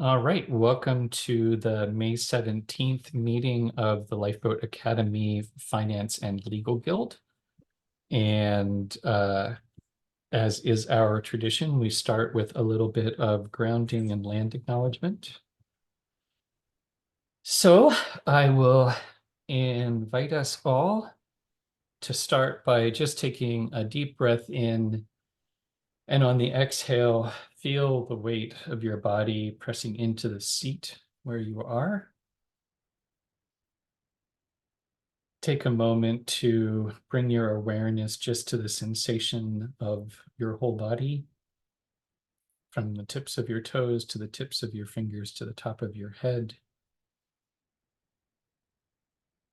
All right, welcome to the May 17th meeting of the Lifeboat Academy Finance and Legal Guild. And as is our tradition, we start with a little bit of grounding and land acknowledgement. So I will invite us all to start by just taking a deep breath in, and on the exhale, feel the weight of your body pressing into the seat where you are. Take a moment to bring your awareness just to the sensation of your whole body, from the tips of your toes to the tips of your fingers to the top of your head.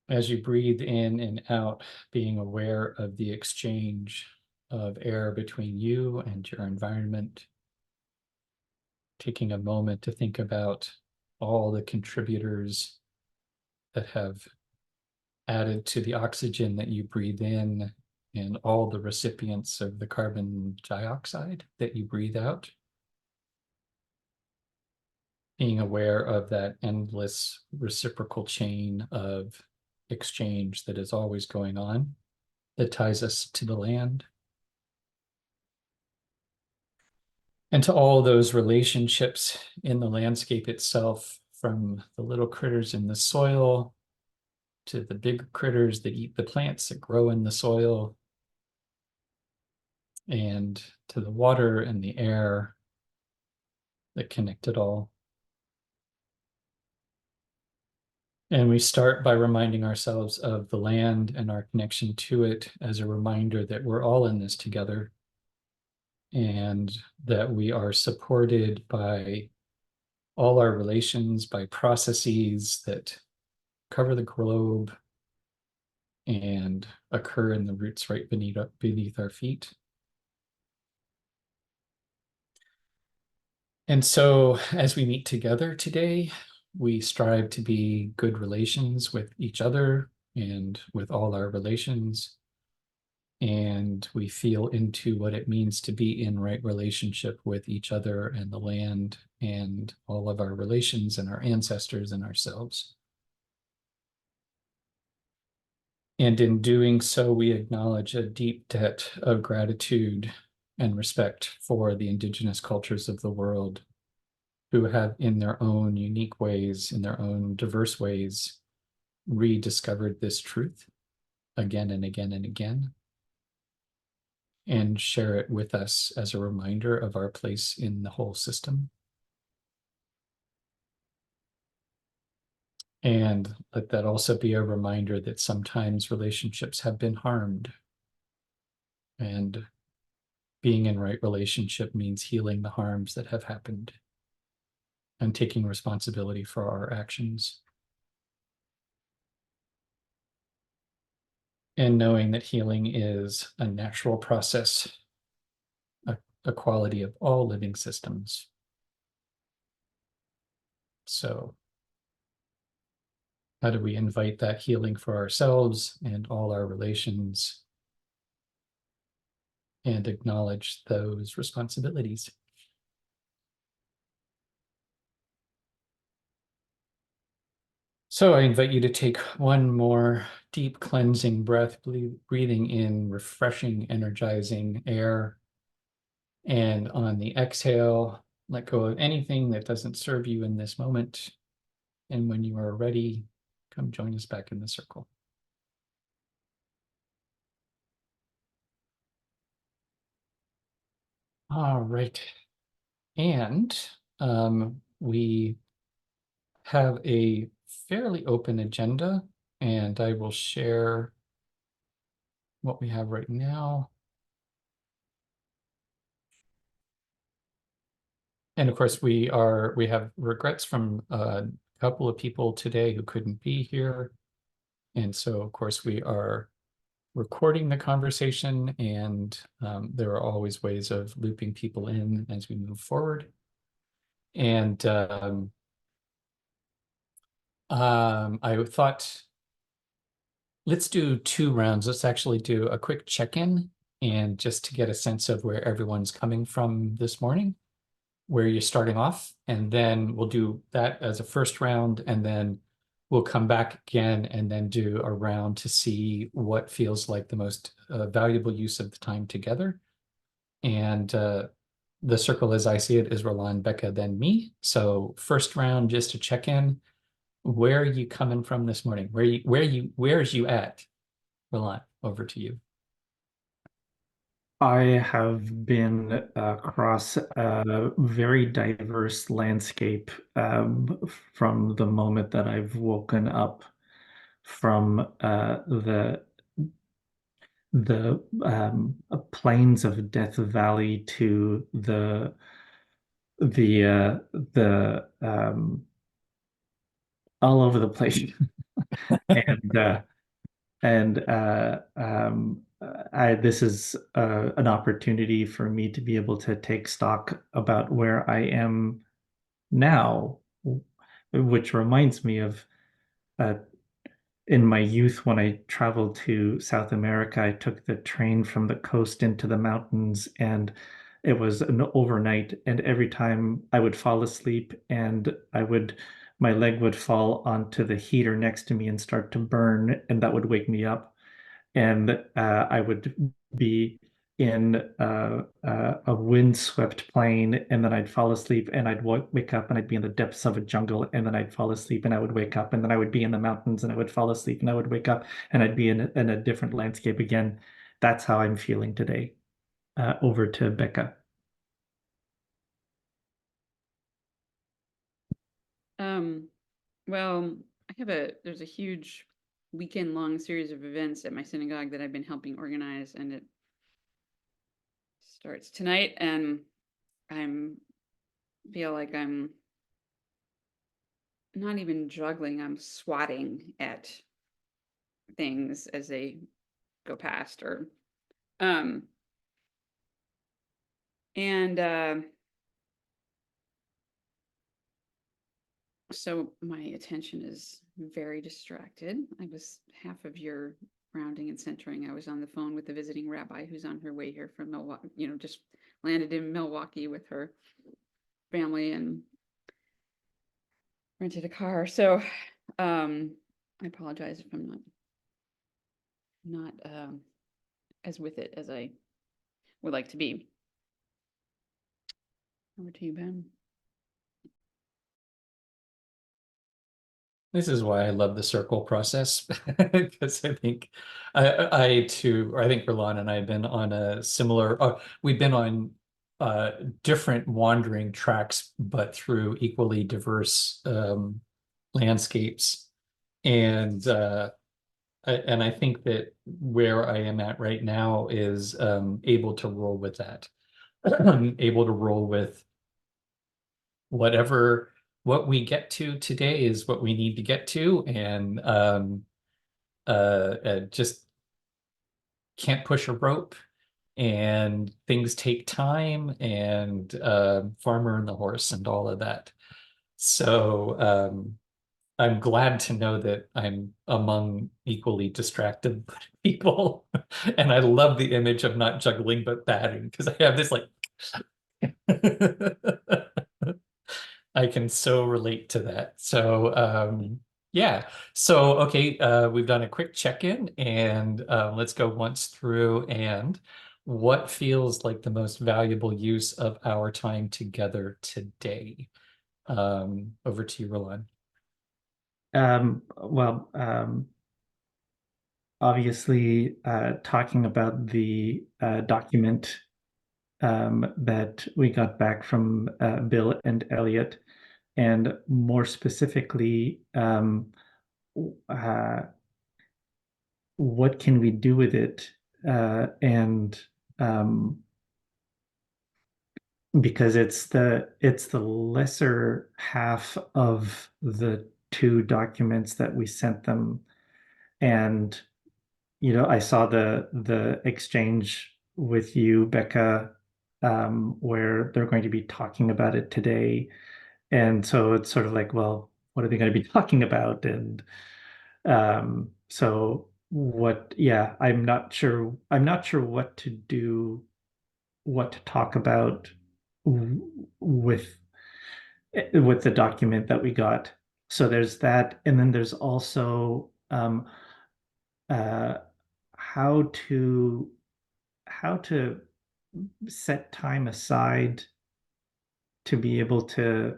As you breathe in and out, being aware of the exchange of air between you and your environment. Taking a moment to think about all the contributors that have added to the oxygen that you breathe in and all the recipients of the carbon dioxide that you breathe out. Being aware of that endless reciprocal chain of exchange that is always going on, that ties us to the land. And to all those relationships in the landscape itself, from the little critters in the soil to the big critters that eat the plants that grow in the soil, and to the water and the air that connect it all. And we start by reminding ourselves of the land and our connection to it as a reminder that we're all in this together, and that we are supported by all our relations, by processes that cover the globe and occur in the roots right beneath our feet. And so as we meet together today, we strive to be good relations with each other and with all our relations. And we feel into what it means to be in right relationship with each other and the land and all of our relations and our ancestors and ourselves. And in doing so, we acknowledge a deep debt of gratitude and respect for the indigenous cultures of the world, who have, in their own unique ways, in their own diverse ways, rediscovered this truth again and again and again, and share it with us as a reminder of our place in the whole system. And let that also be a reminder that sometimes relationships have been harmed, and being in right relationship means healing the harms that have happened and taking responsibility for our actions. And knowing that healing is a natural process, a quality of all living systems. So how do we invite that healing for ourselves and all our relations and acknowledge those responsibilities? So I invite you to take one more deep cleansing breath, breathing in refreshing, energizing air. And on the exhale, let go of anything that doesn't serve you in this moment. And when you are ready, come join us back in the circle. All right. And we have a fairly open agenda, and I will share what we have right now. And of course, we have regrets from a couple of people today who couldn't be here. And so, of course, we are recording the conversation, and there are always ways of looping people in as we move forward. And I thought, let's do 2 rounds. Let's actually do a quick check-in, and just to get a sense of where everyone's coming from this morning. where you're starting off, and then we'll do that as a first round, and then we'll come back again and then do a round to see what feels like the most valuable use of the time together. And the circle as I see it is Roland, Becca, then me. So first round, just to check in, where are you coming from this morning? Where's you at? Roland, over to you. I have been across a very diverse landscape from the moment that I've woken up from the plains of Death Valley to the all over the place, and I this is an opportunity for me to be able to take stock about where I am now, which reminds me of uh, in my youth when I traveled to South America. I took the train from the coast into the mountains, and it was an overnight. And every time I would fall asleep, and my leg would fall onto the heater next to me and start to burn, and that would wake me up, and I would be in a windswept plain, and then I'd fall asleep, and I'd wake up, and I'd be in the depths of a jungle, and then I'd fall asleep, and I would wake up, and then I would be in the mountains, and I would fall asleep, and I would wake up, and I'd be in a different landscape again. That's how I'm feeling today. Over to Becca. Um, well, there's a huge weekend long series of events at my synagogue that I've been helping organize, and it starts tonight, and I'm feel like I'm not even juggling, I'm swatting at things as they go past, or um and so my attention is very distracted. I was half of your rounding and centering. I was on the phone with the visiting rabbi who's on her way here from Milwaukee, just landed in Milwaukee with her family and rented a car. So I apologize if I'm not as with it as I would like to be. Over to you, Ben. This is why I love the circle process, because I think I too, or I think Roland and I have been on a similar, we've been on different wandering tracks, but through equally diverse landscapes. And and I think that where I am at right now is able to roll with that. I'm able to roll with whatever what we get to today is what we need to get to, and just can't push a rope, and things take time, and farmer and the horse and all of that. So I'm glad to know that I'm among equally distracted people. And I love the image of not juggling but batting, because I have this like I can so relate to that. So yeah. So okay, we've done a quick check-in, and let's go once through and what feels like the most valuable use of our time together today. Over to you, Roland. Well, obviously, talking about the document that we got back from Bill and Elliot, and more specifically, uh, what can we do with it? And because it's the lesser half of the two documents that we sent them, and I saw the exchange with you, Becca, where they're going to be talking about it today. And so it's sort of like, well, what are they going to be talking about? And so yeah, I'm not sure what to do, what to talk about with the document that we got. So there's that, and then there's also uh, how to set time aside to be able to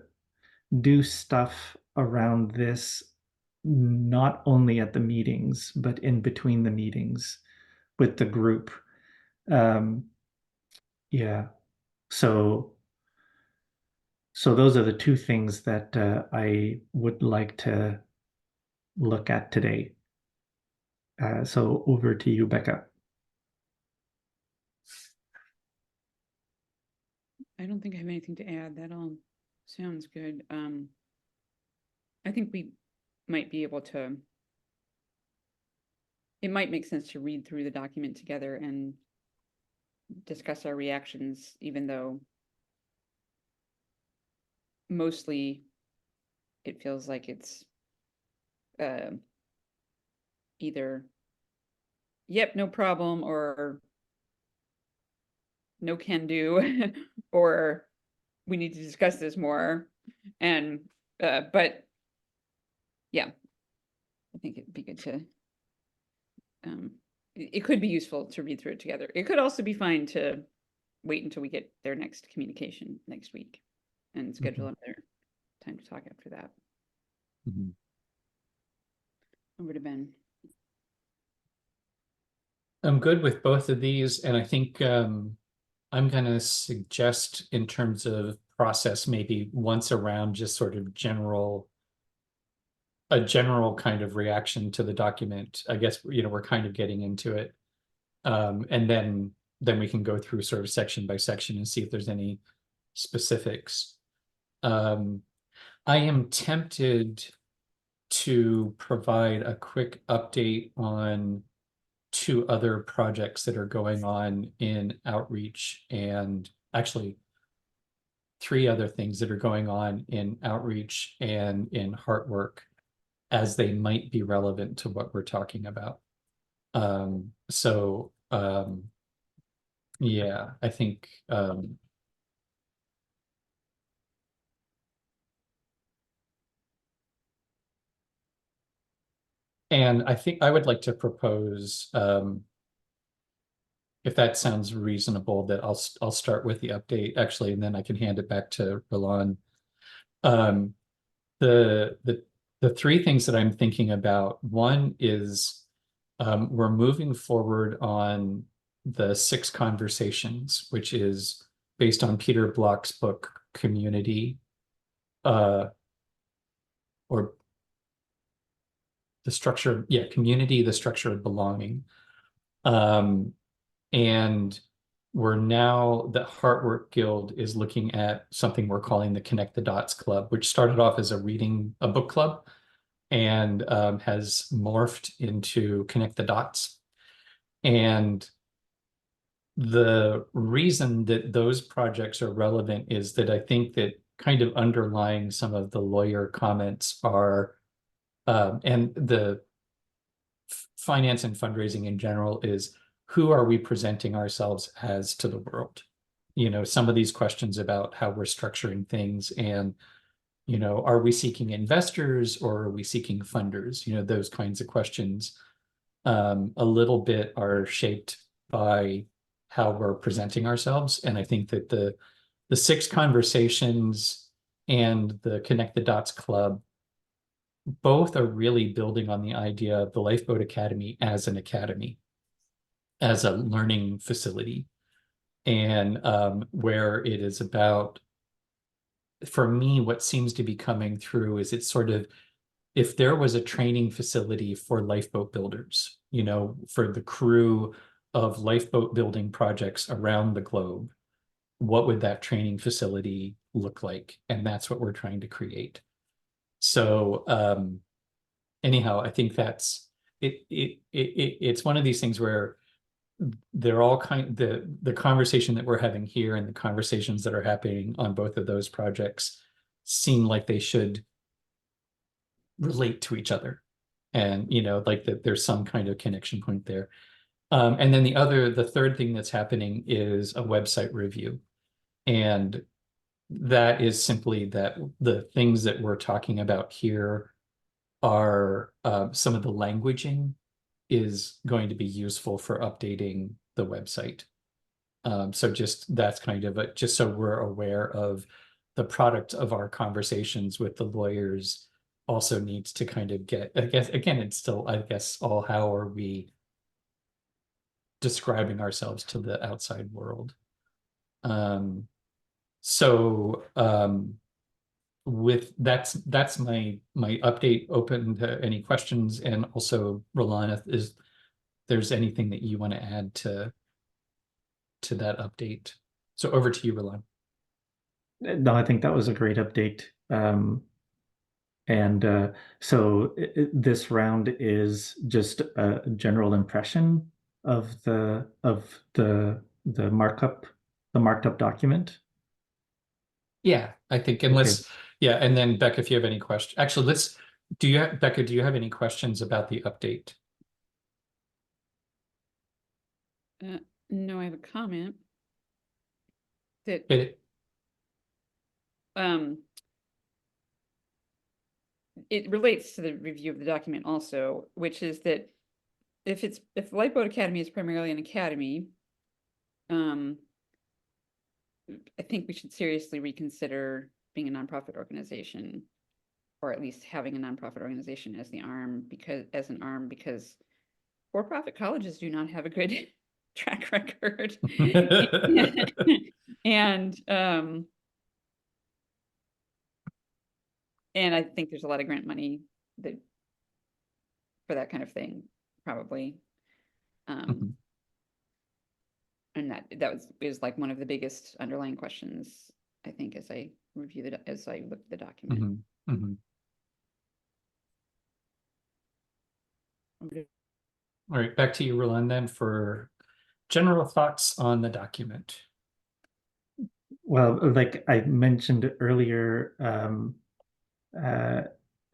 do stuff around this, not only at the meetings, but in between the meetings with the group. Um, yeah. So those are the two things that I would like to look at today. So over to you, Becca. I don't think I have anything to add. That all sounds good. I think we might be able to, it might make sense to read through the document together and discuss our reactions, even though mostly it feels like it's either, yep, no problem, or no can do, or we need to discuss this more. And, but yeah, I think it'd be good to, it could be useful to read through it together. It could also be fine to wait until we get their next communication next week and schedule another time to talk after that. Over to Ben. I'm good with both of these, and I think I'm going to suggest, in terms of process, maybe once around, just sort of a general kind of reaction to the document. I guess, we're kind of getting into it. And then we can go through sort of section by section and see if there's any specifics. I am tempted to provide a quick update on two other projects that are going on in outreach, and actually three other things that are going on in outreach and in heart work, as they might be relevant to what we're talking about. Yeah, I think and I think I would like to propose, if that sounds reasonable, that I'll start with the update, actually, and then I can hand it back to Roland. The three things that I'm thinking about, one is we're moving forward on the 6 conversations, which is based on Peter Block's book Community, or the structure, Community, the Structure of Belonging. And we're now, the Heartwork Guild is looking at something we're calling the Connect the Dots Club, which started off as a book club, and has morphed into Connect the Dots. And the reason that those projects are relevant is that I think that kind of underlying some of the lawyer comments are, and the finance and fundraising in general, is who are we presenting ourselves as to the world? Some of these questions about how we're structuring things, and, are we seeking investors or are we seeking funders? Those kinds of questions a little bit are shaped by how we're presenting ourselves. And I think that the 6 conversations and the Connect the Dots Club both are really building on the idea of the Lifeboat Academy as an academy, as a learning facility, and where it is about, for me, what seems to be coming through is it's sort of, if there was a training facility for lifeboat builders, for the crew of lifeboat building projects around the globe, what would that training facility look like? And that's what we're trying to create. So anyhow, I think that's it's one of these things where they're all the conversation that we're having here and the conversations that are happening on both of those projects seem like they should relate to each other, and like that there's some kind of connection point there. And then the third thing that's happening is a website review, and that is simply that the things that we're talking about here are some of the languaging is going to be useful for updating the website. So just that's kind of a, just so we're aware of the product of our conversations with the lawyers also needs to kind of get, I guess, again, it's still, I guess, all how are we describing ourselves to the outside world. So with that's my update. Open to any questions, and also Roland, if there's anything that you want to add to that update. So over to you, Roland. No, I think that was a great update. And so this round is just a general impression of the markup, the marked up document. Yeah, I think Okay. yeah, and then Becca, if you have any questions, actually, Becca, do you have any questions about the update? No, I have a comment that It, um it relates to the review of the document also, which is that if Lifeboat Academy is primarily an academy, I think we should seriously reconsider being a nonprofit organization, or at least having a nonprofit organization as an arm, because for-profit colleges do not have a good track record. And and I think there's a lot of grant money that for that kind of thing, probably. Mhm. And that is like one of the biggest underlying questions, I think, as I look at the document. Mhm. Mhm. All right, back to you, Roland, then for general thoughts on the document. Well, like I mentioned earlier, uh,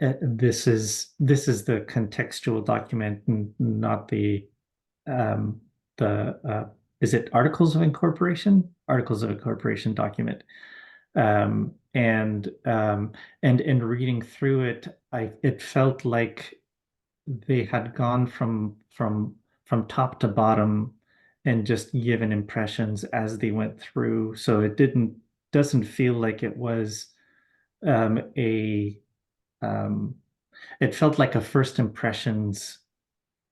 this is the contextual document, not the is it Articles of Incorporation? Articles of Incorporation document. And in reading through it, it felt like they had gone from top to bottom and just given impressions as they went through. So doesn't feel like it was a it felt like a first impressions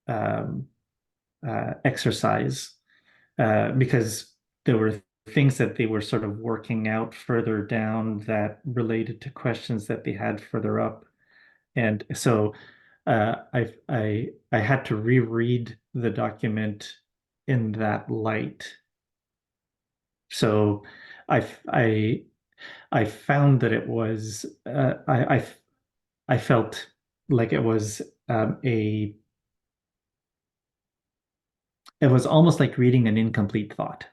um, exercise because there were things that they were sort of working out further down that related to questions that they had further up. And so I had to reread the document in that light. So I I I found that it was I felt like it was it was almost like reading an incomplete thought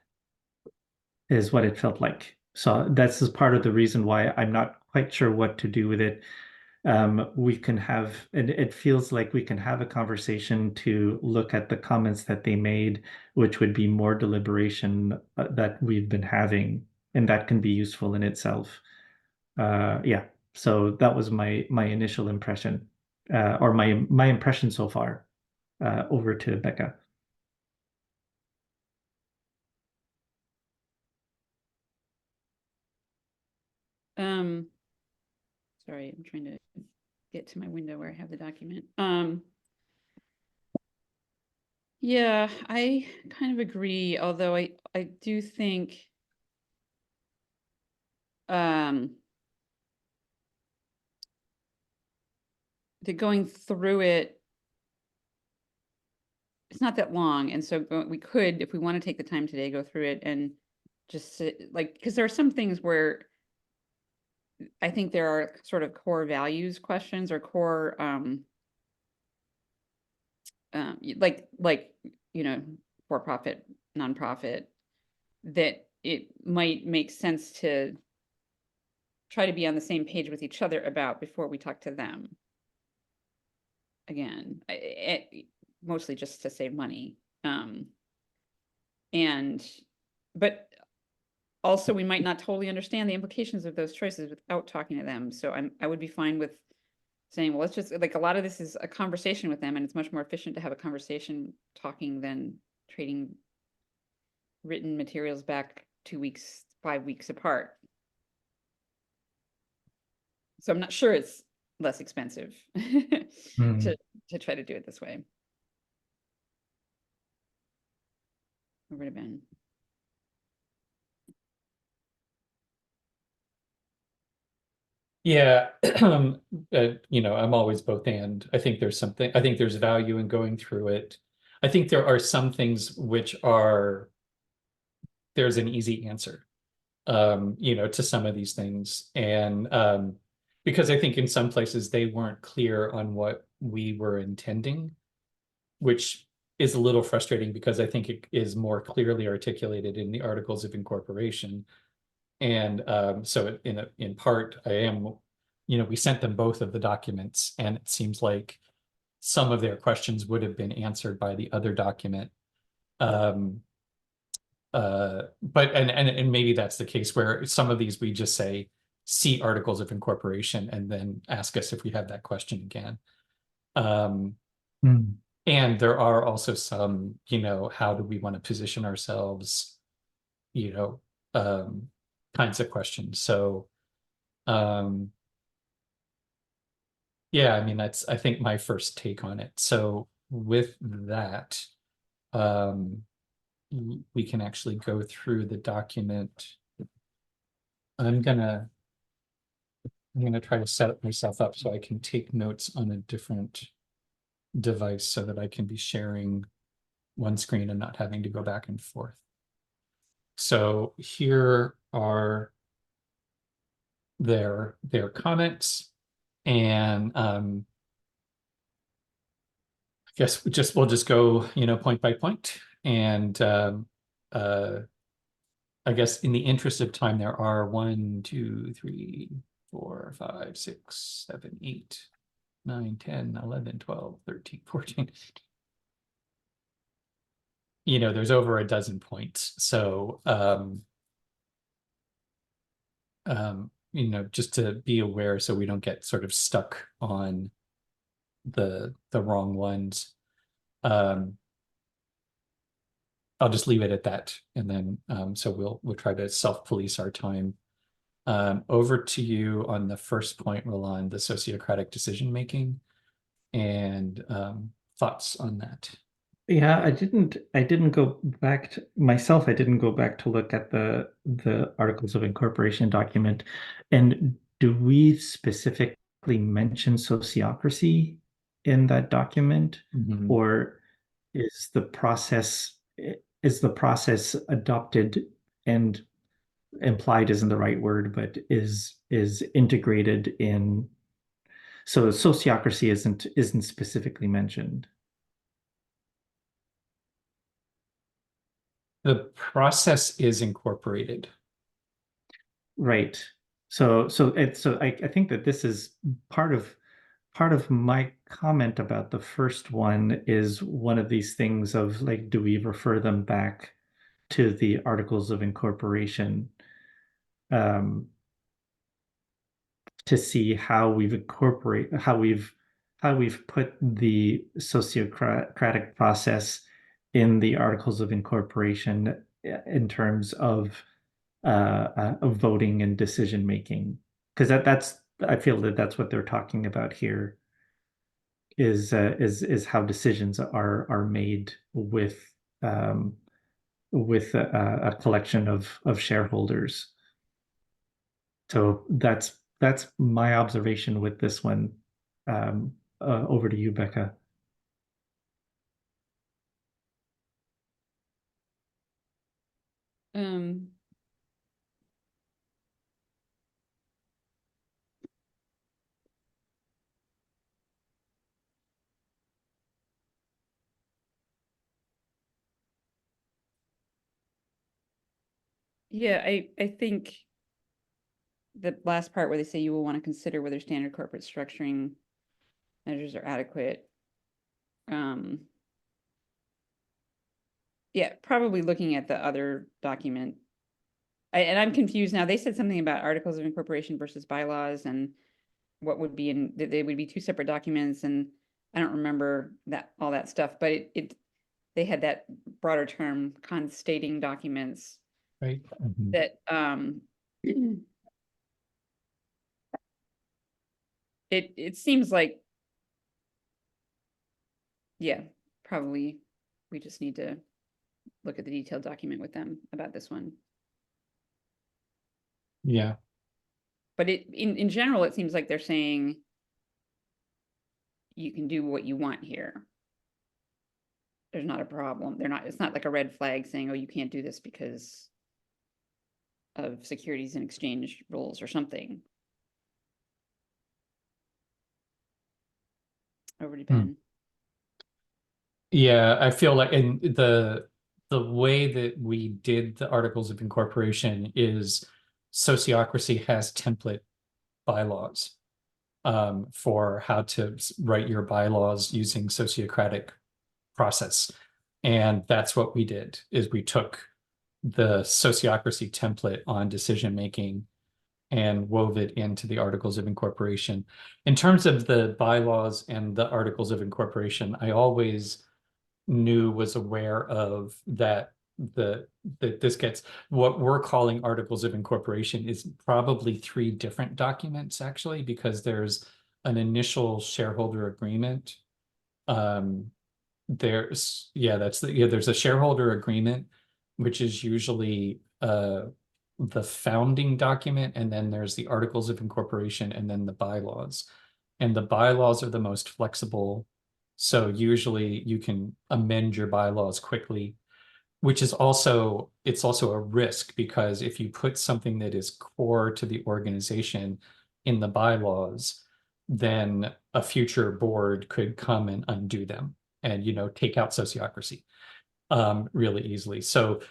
is what it felt like. So that's just part of the reason why I'm not quite sure what to do with it. We can have, and it feels like we can have a conversation to look at the comments that they made, which would be more deliberation that we've been having, and that can be useful in itself. Yeah, so that was my initial impression, or my impression so far. Over to Becca. Um, sorry, I'm trying to get to my window where I have the document. Yeah, I kind of agree, although I do think that going through it, it's not that long, and so we could, if we want to take the time today, go through it and just like, because there are some things where I think there are sort of core values questions or core like for profit, nonprofit, that it might make sense to try to be on the same page with each other about before we talk to them again, mostly just to save money. And but also, we might not totally understand the implications of those choices without talking to them. So I would be fine with saying, well, let's just, like, a lot of this is a conversation with them, and it's much more efficient to have a conversation talking than trading written materials back 2 weeks, 5 weeks apart. So I'm not sure it's less expensive to try to do it this way. Over to Ben. Yeah, you know, I'm always both and. I think there's value in going through it. I think there are some things which are, there's an easy answer, you know, to some of these things. And because I think in some places they weren't clear on what we were intending, which is a little frustrating because I think it is more clearly articulated in the Articles of Incorporation. And so in part, you know, we sent them both of the documents, and it seems like some of their questions would have been answered by the other document. But and maybe that's the case where some of these we just say, see Articles of Incorporation, and then ask us if we have that question again. And there are also some, you know, how do we want to position ourselves, you know, kinds of questions. So, yeah, I mean, that's, I think, my first take on it. So with that, we can actually go through the document. I'm gonna try to set myself up so I can take notes on a different device so that I can be sharing one screen and not having to go back and forth. So here are their comments, and I guess we'll just go, you know, point by point. And I guess in the interest of time, there are 1, 2, 3, 4, 5, 6, 7, 8, 9, 10, 11, 12, 13, 14. You know, there's over a dozen points. So, you know, just to be aware so we don't get sort of stuck on the wrong ones. I'll just leave it at that, and then so we'll try to self-police our time. Over to you on the first point, Roland, the sociocratic decision making, and thoughts on that. Yeah, I didn't go back to myself. I didn't go back to look at the Articles of Incorporation document. And do we specifically mention sociocracy in that document, or is the process adopted and implied isn't the right word, but is integrated in, so sociocracy isn't specifically mentioned. The process is incorporated. Right. So I think that this is part of my comment about the first one is one of these things of, like, do we refer them back to the Articles of Incorporation to see how we've put the sociocratic process in the Articles of Incorporation in terms of voting and decision making, because that's I feel that that's what they're talking about here is how decisions are made with a collection of shareholders. So that's my observation with this one. Over to you, Becca. Yeah, I think the last part where they say you will want to consider whether standard corporate structuring measures are adequate. Yeah, probably looking at the other document and I'm confused now. They said something about articles of incorporation versus bylaws and what would be in, that they would be two separate documents, and I don't remember that, all that stuff, but they had that broader term, constating documents Right. Mhm. that, it seems like, yeah, probably we just need to look at the detailed document with them about this one. Yeah. But in general, it seems like they're saying you can do what you want here. There's not a problem. It's not like a red flag saying, oh, you can't do this because of securities and exchange rules or something. Over to Ben. Yeah, I feel like in the way that we did the articles of incorporation is sociocracy has template bylaws for how to write your bylaws using sociocratic process. And that's what we did, is we took the sociocracy template on decision making and wove it into the articles of incorporation. In terms of the bylaws and the articles of incorporation, I always was aware of that that this gets, what we're calling articles of incorporation is probably three different documents actually, because there's an initial shareholder agreement. There's a shareholder agreement, which is usually the founding document, and then there's the articles of incorporation, and then the bylaws. And the bylaws are the most flexible. So usually you can amend your bylaws quickly, which is also, it's also a risk, because if you put something that is core to the organization in the bylaws, then a future board could come and undo them and, take out sociocracy really easily. So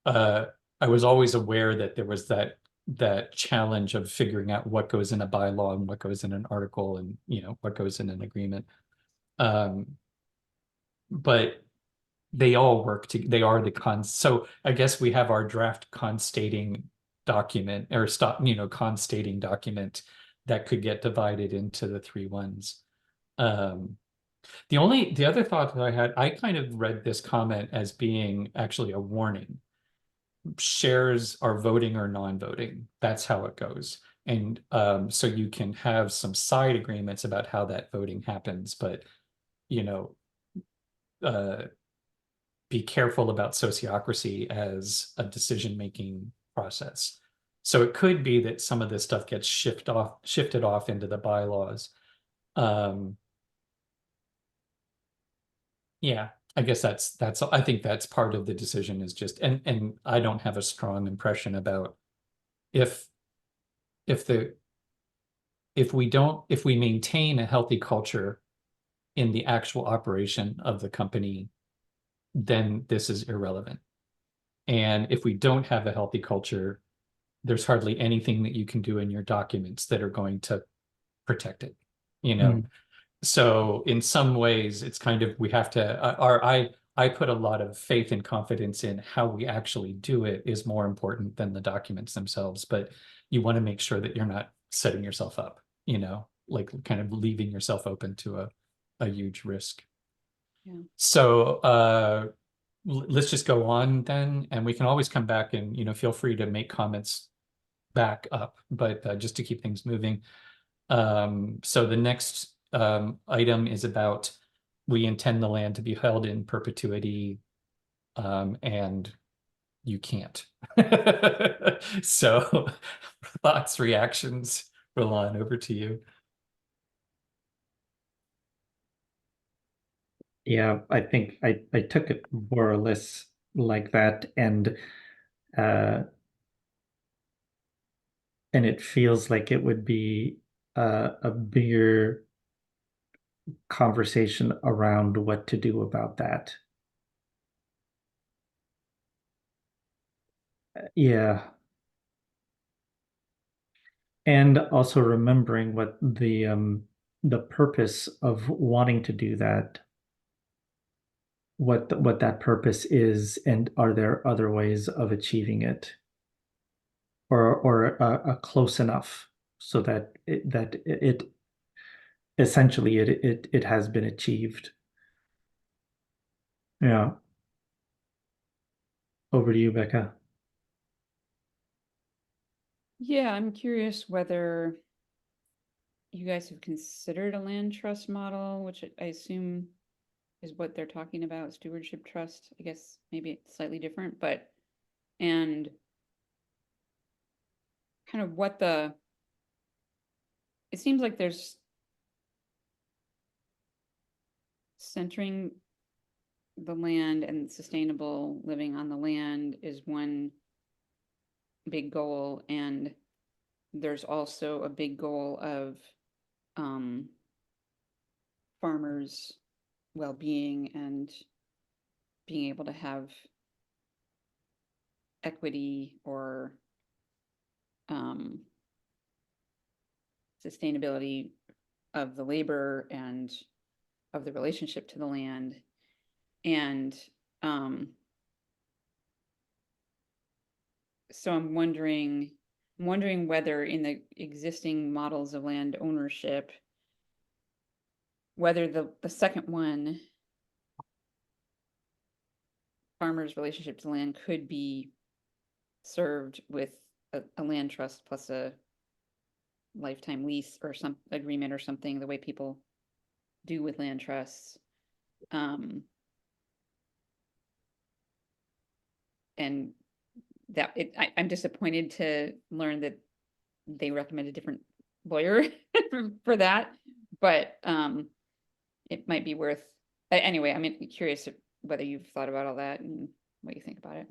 I was always aware that there was that challenge of figuring out what goes in a bylaw and what goes in an article, and what goes in an agreement. But they all work they are the cons. So I guess we have our draft constating document, or constating document that could get divided into the three ones. The other thought that I had, I kind of read this comment as being actually a warning. Shares are voting or non-voting. That's how it goes. And so you can have some side agreements about how that voting happens, but uh, be careful about sociocracy as a decision-making process. So it could be that some of this stuff gets shifted off into the bylaws. Yeah, I guess I think that's part of the decision, is just, and I don't have a strong impression about if if the if we maintain a healthy culture in the actual operation of the company, then this is irrelevant. And if we don't have a healthy culture, there's hardly anything that you can do in your documents that are going to protect it, you know? So in some ways, it's kind of, we have to, I put a lot of faith and confidence in how we actually do it is more important than the documents themselves. But you want to make sure that you're not setting yourself up, like kind of leaving yourself open to a huge risk. Yeah. So let's just go on then, and we can always come back and, feel free to make comments back up, but just to keep things moving. So the next item is about, we intend the land to be held in perpetuity, and you can't. So thoughts, reactions, Roland, over to you. Yeah, I think I took it more or less like that, and it feels like it would be a bigger conversation around what to do about that. Yeah. And also remembering what the purpose of wanting to do that, what that purpose is, and are there other ways of achieving it? or a close enough so that it essentially it has been achieved. Yeah. Over to you, Becca. Yeah, I'm curious whether you guys have considered a land trust model, which I assume is what they're talking about, stewardship trust. I guess maybe it's slightly different, but and kind of what it seems like there's centering the land and sustainable living on the land is one big goal, and there's also a big goal of um, farmers' well-being and being able to have equity or um, sustainability of the labor and of the relationship to the land. And so I'm wondering whether in the existing models of land ownership, whether the second one, farmers' relationship to land, could be served with a land trust plus a lifetime lease or some agreement or something, the way people do with land trusts. And that I'm disappointed to learn that they recommend a different lawyer for that, but it might be worth, anyway, I'm curious whether you've thought about all that and what you think about it.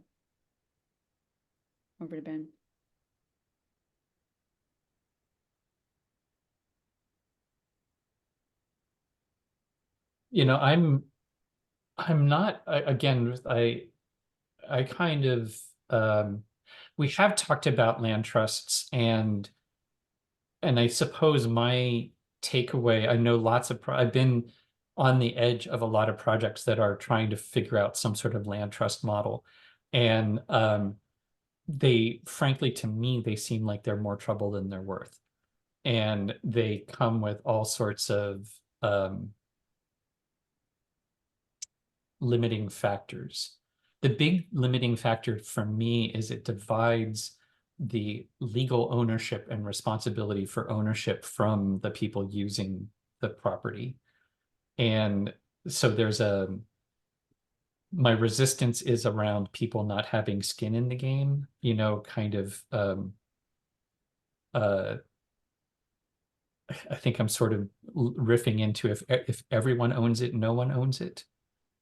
Over to Ben. I'm not, again, I kind of, we have talked about land trusts, and I suppose my takeaway, I know I've been on the edge of a lot of projects that are trying to figure out some sort of land trust model. And they, frankly, to me, they seem like they're more trouble than they're worth. And they come with all sorts of limiting factors. The big limiting factor for me is it divides the legal ownership and responsibility for ownership from the people using the property. And so my resistance is around people not having skin in the game, kind of, uh, I think I'm sort of riffing into if everyone owns it, no one owns it,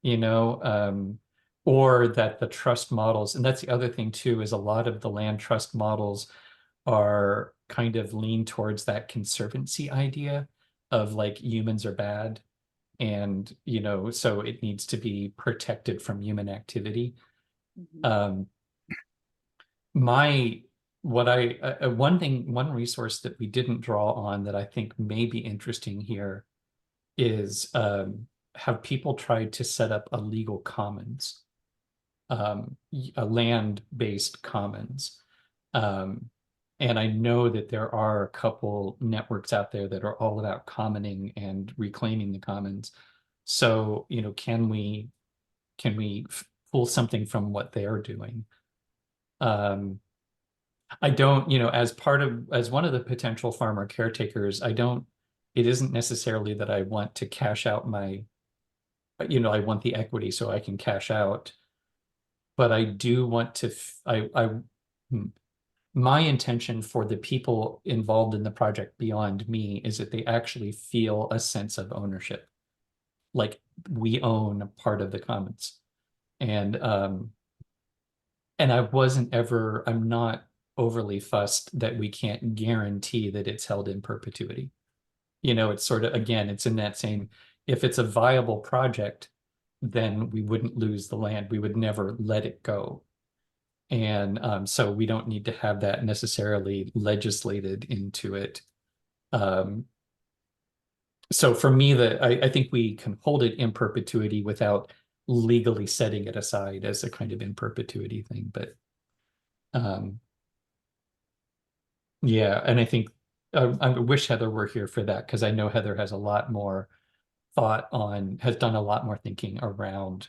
you know, or that the trust models, and that's the other thing too, is a lot of the land trust models are kind of lean towards that conservancy idea of like humans are bad, and so it needs to be protected from human activity. Um, my what I one resource that we didn't draw on that I think may be interesting here is have people tried to set up a legal commons, a land-based commons. Um, and I know that there are a couple networks out there that are all about commoning and reclaiming the commons. So, can we pull something from what they're doing? I don't, as one of the potential farmer caretakers, it isn't necessarily that I want to cash out I want the equity so I can cash out, but I do want to, hmm, my intention for the people involved in the project beyond me is that they actually feel a sense of ownership. Like we own part of the commons. And I'm not overly fussed that we can't guarantee that it's held in perpetuity. It's sort of, again, it's in that same, if it's a viable project, then we wouldn't lose the land. We would never let it go. And so we don't need to have that necessarily legislated into it. So for me, I think we can hold it in perpetuity without legally setting it aside as a kind of in perpetuity thing. But Yeah, and I think I wish Heather were here for that because I know Heather has a lot more thought on, has done a lot more thinking around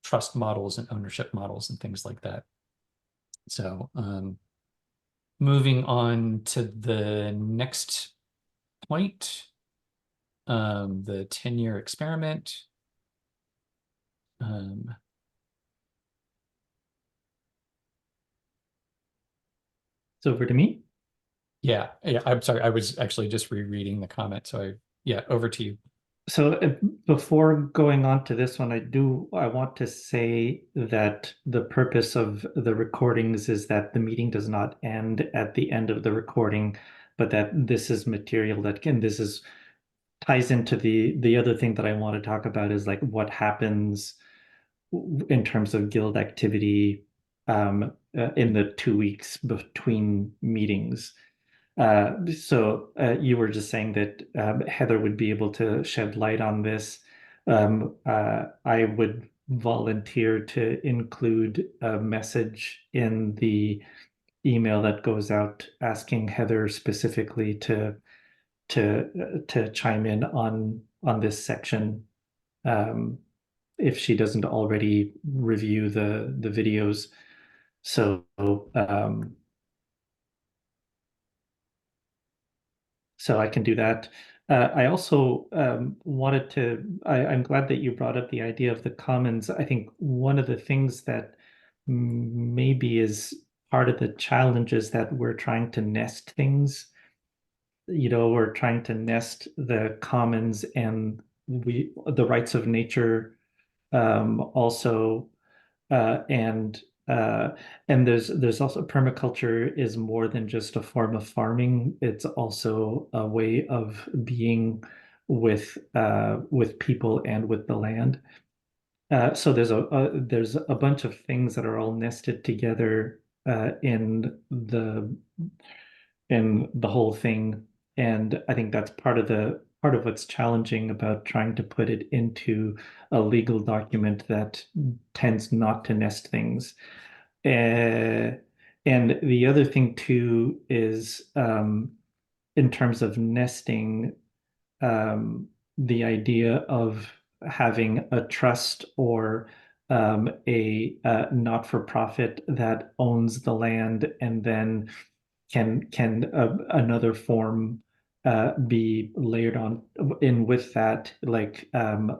trust models and ownership models and things like that. So, moving on to the next point, the 10-year experiment. Um, It's over to me. yeah, I'm sorry. I was actually just rereading the comment. So yeah, over to you. So before going on to this one, I want to say that the purpose of the recordings is that the meeting does not end at the end of the recording, but that this is material that can, this is ties into the other thing that I want to talk about is like what happens in terms of guild activity in the 2 weeks between meetings. You were just saying that Heather would be able to shed light on this. I would volunteer to include a message in the email that goes out asking Heather specifically to chime in on this section um, if she doesn't already review the videos. So so I can do that. I also wanted to, I'm glad that you brought up the idea of the commons. I think one of the things that maybe is part of the challenge is that we're trying to nest things. You know, we're trying to nest the commons and the rights of nature also and uh, and there's also permaculture is more than just a form of farming. It's also a way of being with people and with the land. So there's a bunch of things that are all nested together in the whole thing. And I think that's part of what's challenging about trying to put it into a legal document that tends not to nest things. Uh, and the other thing too is in terms of nesting, the idea of having a trust or a not-for-profit that owns the land and then can another form be layered on in with that, like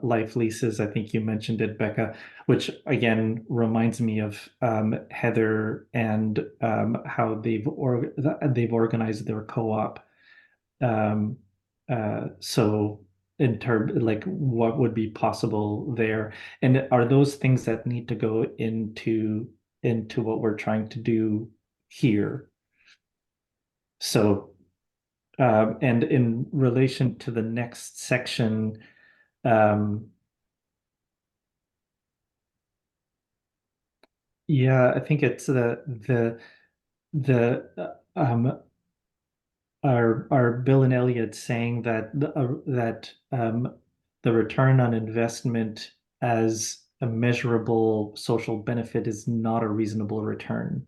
life leases. I think you mentioned it, Becca, which again reminds me of Heather and how they've organized their co-op. Um, so in terms like what would be possible there, and are those things that need to go into what we're trying to do here? So, and in relation to the next section, um, yeah, I think it's the our Bill and Elliot saying that the return on investment as a measurable social benefit is not a reasonable return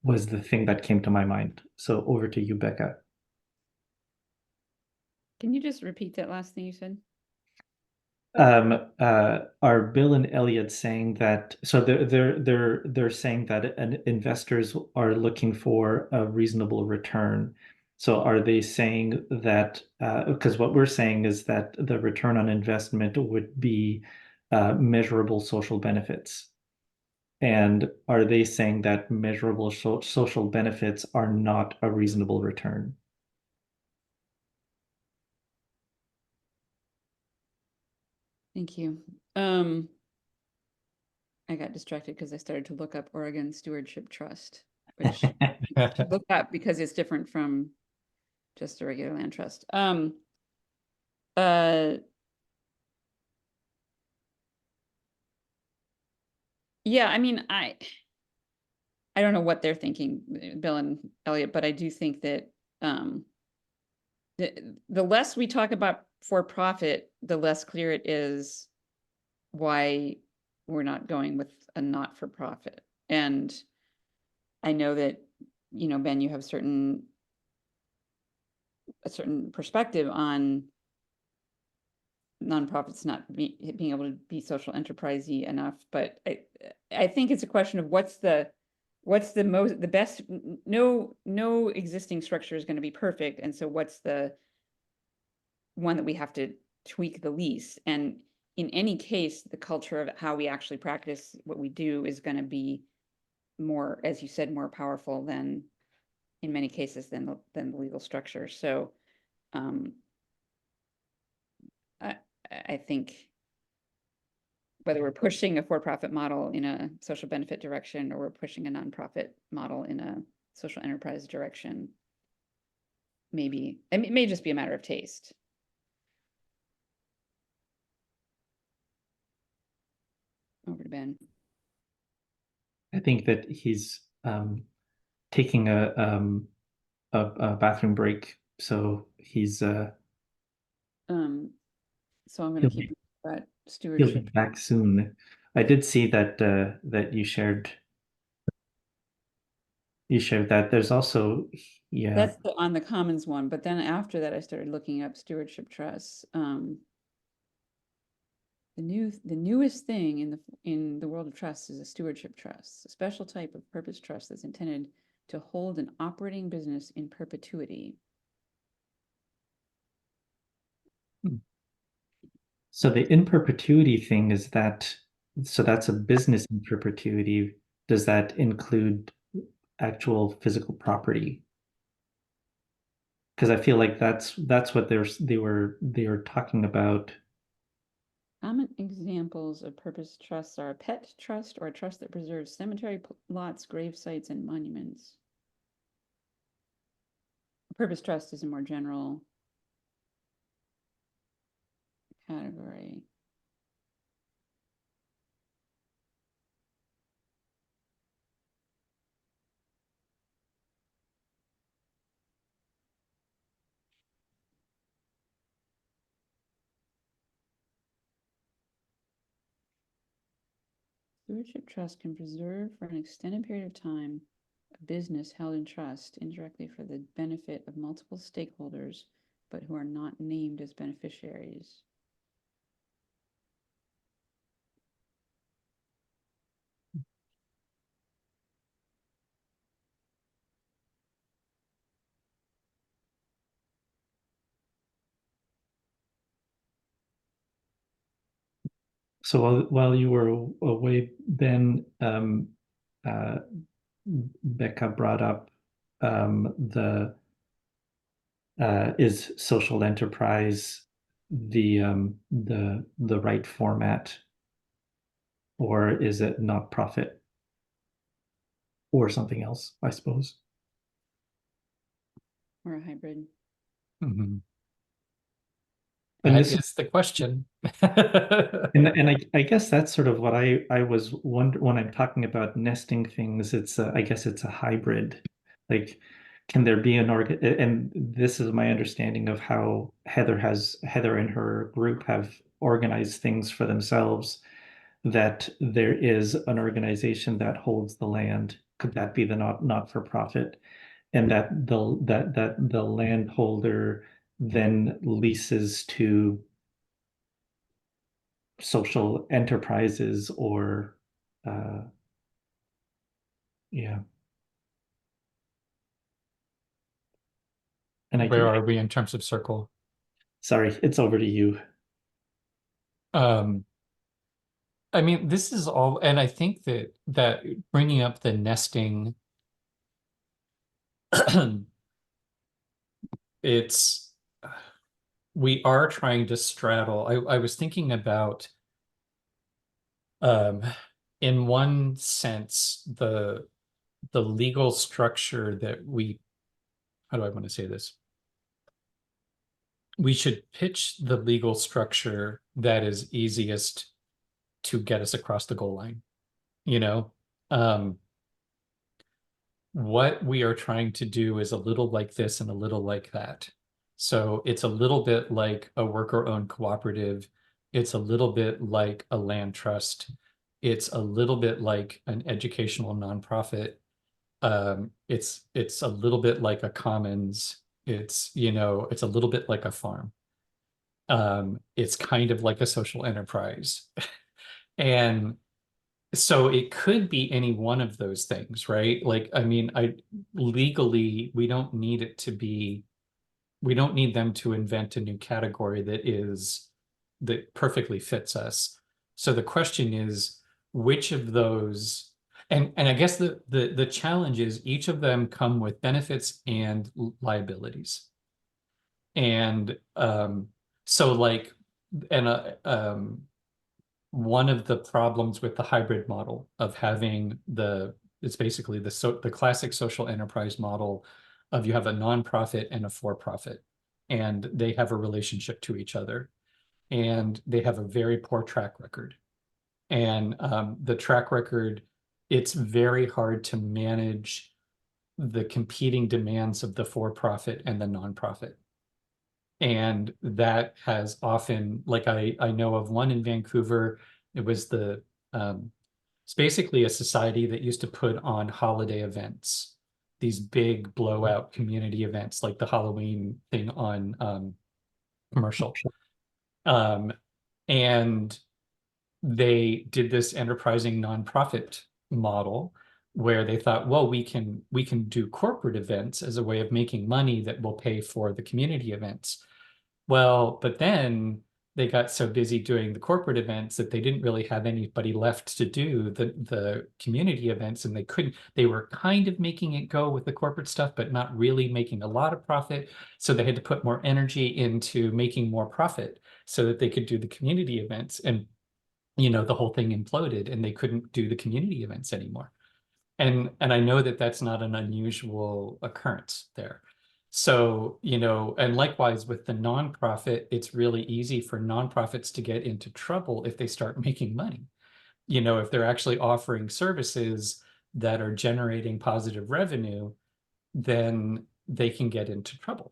was the thing that came to my mind. So over to you, Becca. Can you just repeat that last thing you said? Are Bill and Elliot saying that so they're saying that investors are looking for a reasonable return. So are they saying that because what we're saying is that the return on investment would be measurable social benefits. And are they saying that measurable social benefits are not a reasonable return? Thank you. I got distracted because I started to look up Oregon Stewardship Trust, which I should look up because it's different from just a regular land trust. Uh, yeah, I mean, I don't know what they're thinking, Bill and Elliot, but I do think that the less we talk about for profit, the less clear it is why we're not going with a not for profit. And I know that Ben, you have a certain perspective on nonprofits not being able to be social enterprisey enough, but I think it's a question of what's the best. No existing structure is going to be perfect, and so what's the one that we have to tweak the least? And in any case, the culture of how we actually practice what we do is going to be more, as you said, more powerful than in many cases than the legal structure. So I I think whether we're pushing a for-profit model in a social benefit direction or we're pushing a nonprofit model in a social enterprise direction, maybe it may just be a matter of taste. Over to Ben. I think that he's taking a bathroom break, so he's So I'm going to he'll keep be that he'll be stewardship. back soon. I did see that that you shared that. There's also, yeah. That's on the commons one, but then after that, I started looking up stewardship trusts. The newest thing in the world of trusts is a stewardship trust, a special type of purpose trust that's intended to hold an operating business in perpetuity. So the in perpetuity thing is that, so that's a business in perpetuity. Does that include actual physical property? Because I feel like that's what they were talking about. Common examples of purpose trusts are a pet trust or a trust that preserves cemetery lots, grave sites, and monuments. A purpose trust is a more general category. Stewardship trust can preserve for an extended period of time a business held in trust indirectly for the benefit of multiple stakeholders, but who are not named as beneficiaries. So while you were away, Ben, uh, Becca brought up the is social enterprise the right format, or is it not profit or something else, I suppose. Or a hybrid. Mhm. And That this is is the question. and I guess that's sort of what I was wondering when I'm talking about nesting things. It's I guess it's a hybrid. Like, can there be an and this is my understanding of how Heather and her group have organized things for themselves, that there is an organization that holds the land. Could that be the not for profit? And that the landholder then leases to social enterprises or uh yeah. And I Where can, are we in terms of circle? sorry, it's over to you. Um, I mean, this is all, and I think that bringing up the nesting, it's we are trying to straddle. I was thinking about, um, in one sense, the legal structure that how do I want to say this? We should pitch the legal structure that is easiest to get us across the goal line, you know? What we are trying to do is a little like this and a little like that. So it's a little bit like a worker-owned cooperative. It's a little bit like a land trust. It's a little bit like an educational nonprofit. It's a little bit like a commons. It's, you know, it's a little bit like a farm. It's kind of like a social enterprise. And so it could be any one of those things, right? Like, I mean, legally, we don't need it to be, we don't need them to invent a new category that perfectly fits us. So the question is, which of those, and I guess the challenge is each of them come with benefits and liabilities. And so like, and one of the problems with the hybrid model of having it's basically the classic social enterprise model of you have a nonprofit and a for-profit, and they have a relationship to each other, and they have a very poor track record. And the track record, it's very hard to manage the competing demands of the for-profit and the nonprofit. And that has often, like I know of one in Vancouver, it was it's basically a society that used to put on holiday events, these big blowout community events like the Halloween thing on Commercial. And they did this enterprising nonprofit model where they thought, well, we can do corporate events as a way of making money that will pay for the community events. Well, but then they got so busy doing the corporate events that they didn't really have anybody left to do the community events, and they were kind of making it go with the corporate stuff, but not really making a lot of profit. So they had to put more energy into making more profit so that they could do the community events. And, you know, the whole thing imploded and they couldn't do the community events anymore. And I know that that's not an unusual occurrence there. So, you know, and likewise with the nonprofit, it's really easy for nonprofits to get into trouble if they start making money. You know, if they're actually offering services that are generating positive revenue, then they can get into trouble.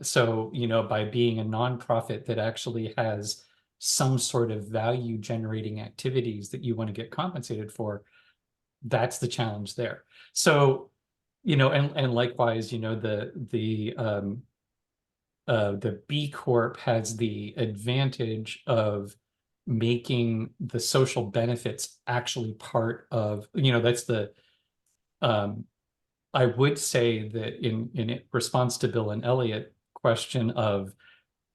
So, you know, by being a nonprofit that actually has some sort of value generating activities that you want to get compensated for, that's the challenge there. So, you know, and likewise, you know, the B Corp has the advantage of making the social benefits actually part of, you know, that's um, I would say that in response to Bill and Elliot question of,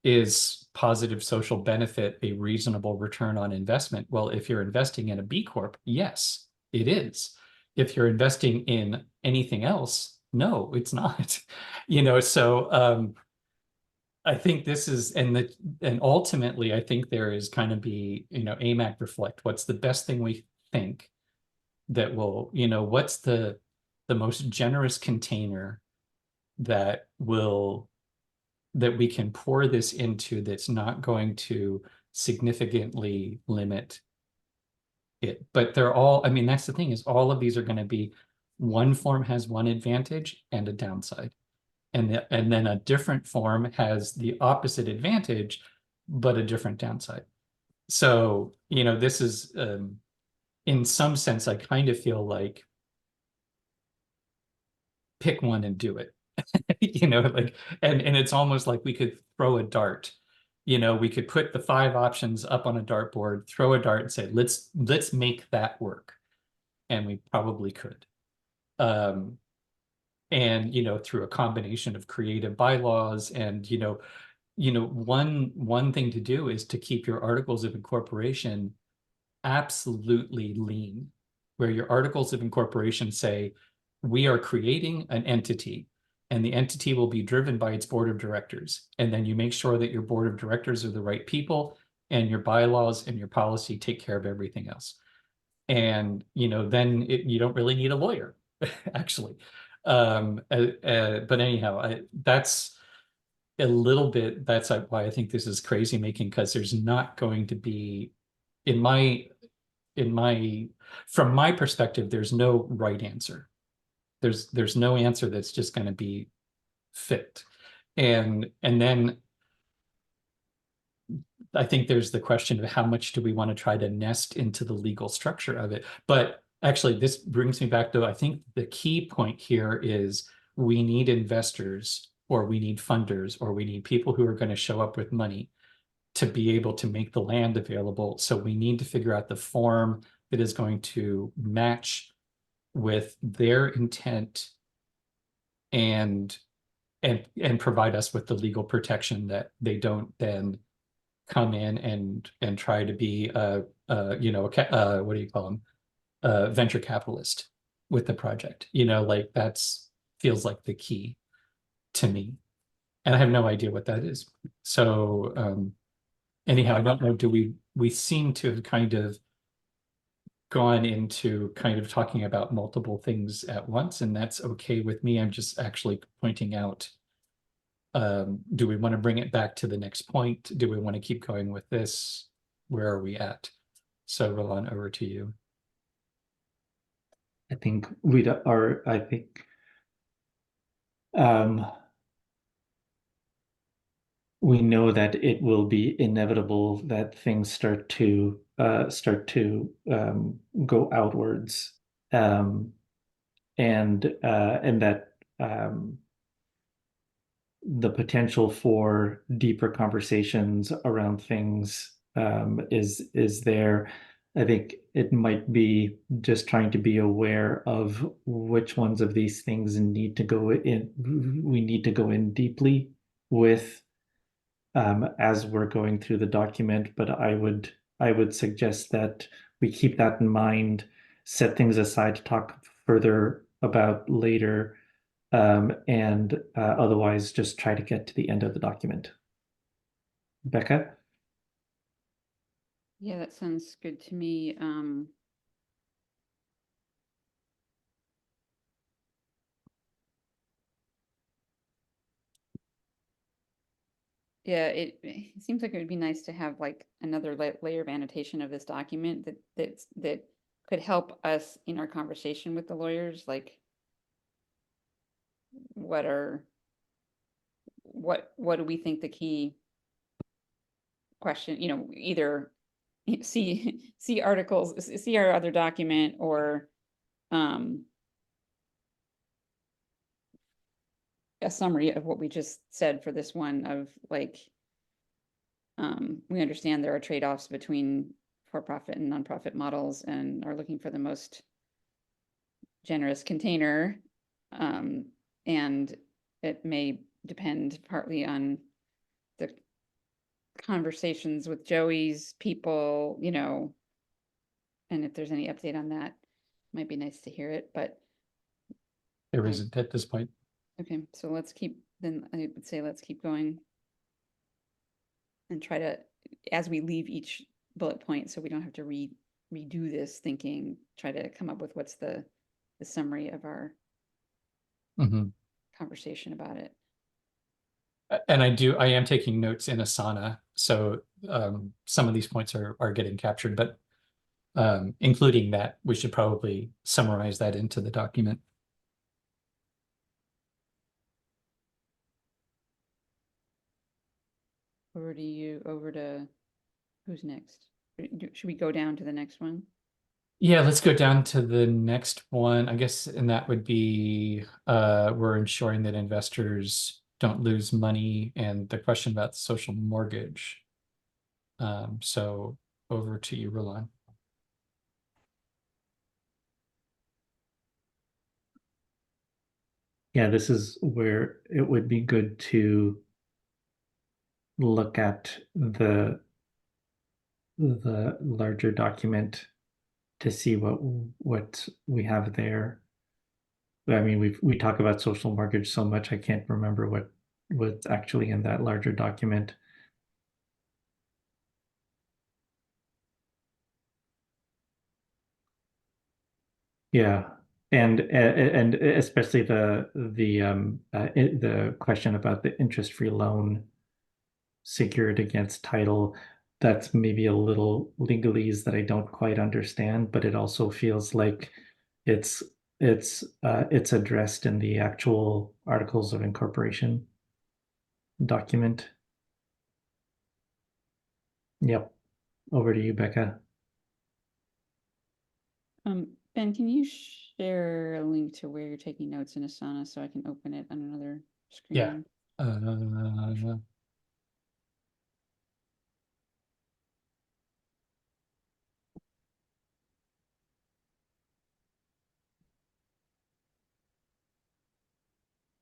is positive social benefit a reasonable return on investment? Well, if you're investing in a B Corp, yes, it is. If you're investing in anything else, no, it's not. You know, so I think this is, and ultimately, I think there is kind of be, you know, aim, act, reflect. What's the best thing we think that will, you know, what's the most generous container that will that we can pour this into that's not going to significantly limit it. But they're all, I mean, that's the thing, is all of these are going to be, one form has one advantage and a downside. And then a different form has the opposite advantage, but a different downside. So, you know, this is, in some sense, I kind of feel like pick one and do it. You know, like, and it's almost like we could throw a dart. You know, we could put the 5 options up on a dartboard, throw a dart and say, let's make that work. And we probably could. And, you know, through a combination of creative bylaws and, one thing to do is to keep your articles of incorporation absolutely lean, where your articles of incorporation say, we are creating an entity and the entity will be driven by its board of directors. And then you make sure that your board of directors are the right people, and your bylaws and your policy take care of everything else. And, you know, then you don't really need a lawyer, actually. But anyhow, that's a little bit, that's why I think this is crazy making, because there's not going to be, in my from my perspective, there's no right answer. There's no answer that's just going to be fit. And then I think there's the question of how much do we want to try to nest into the legal structure of it. But Actually, this brings me back to, I think the key point here is we need investors, or we need funders, or we need people who are going to show up with money to be able to make the land available. So we need to figure out the form that is going to match with their intent and provide us with the legal protection that they don't then come in and try to be what do you call them, venture capitalist with the project. Like that's feels like the key to me, and I have no idea what that is. So anyhow, I don't know. Do we seem to have kind of gone into kind of talking about multiple things at once, and that's okay with me. I'm just actually pointing out, do we want to bring it back to the next point? Do we want to keep going with this? Where are we at? So Roland, over to you. I think we know that it will be inevitable that things start to go outwards, and that the potential for deeper conversations around things is there. I think it might be just trying to be aware of which ones of these things need to go in. We need to go in deeply with, as we're going through the document. But I would suggest that we keep that in mind, set things aside to talk further about later, and otherwise just try to get to the end of the document. Becca? Yeah, that sounds good to me. Yeah, it seems like it would be nice to have like another layer of annotation of this document that could help us in our conversation with the lawyers, like what do we think the key question, either see articles, see our other document, or a summary of what we just said for this one of like, we understand there are trade-offs between for-profit and nonprofit models and are looking for the most generous container. And it may depend partly on the conversations with Joey's people, and if there's any update on that, might be nice to hear it, but There isn't at this point. okay, so I would say let's keep going and try to, as we leave each bullet point, so we don't have to redo this thinking, try to come up with what's the summary of our conversation about it. And I am taking notes in Asana, so some of these points are getting captured, but including that, we should probably summarize that into the document. Over to who's next? Should we go down to the next one? Yeah, let's go down to the next one, I guess, and that would be we're ensuring that investors don't lose money, and the question about the social mortgage. So over to you, Roland. Yeah, this is where it would be good to look at the larger document to see what we have there. I mean, we talk about social mortgage so much, I can't remember what's actually in that larger document. Yeah, and especially the question about the interest-free loan secured against title. That's maybe a little legalese that I don't quite understand, but it also feels like it's it's addressed in the actual articles of incorporation document. Yep. Over to you, Becca. Ben, can you share a link to where you're taking notes in Asana so I can open it on another Yeah. screen?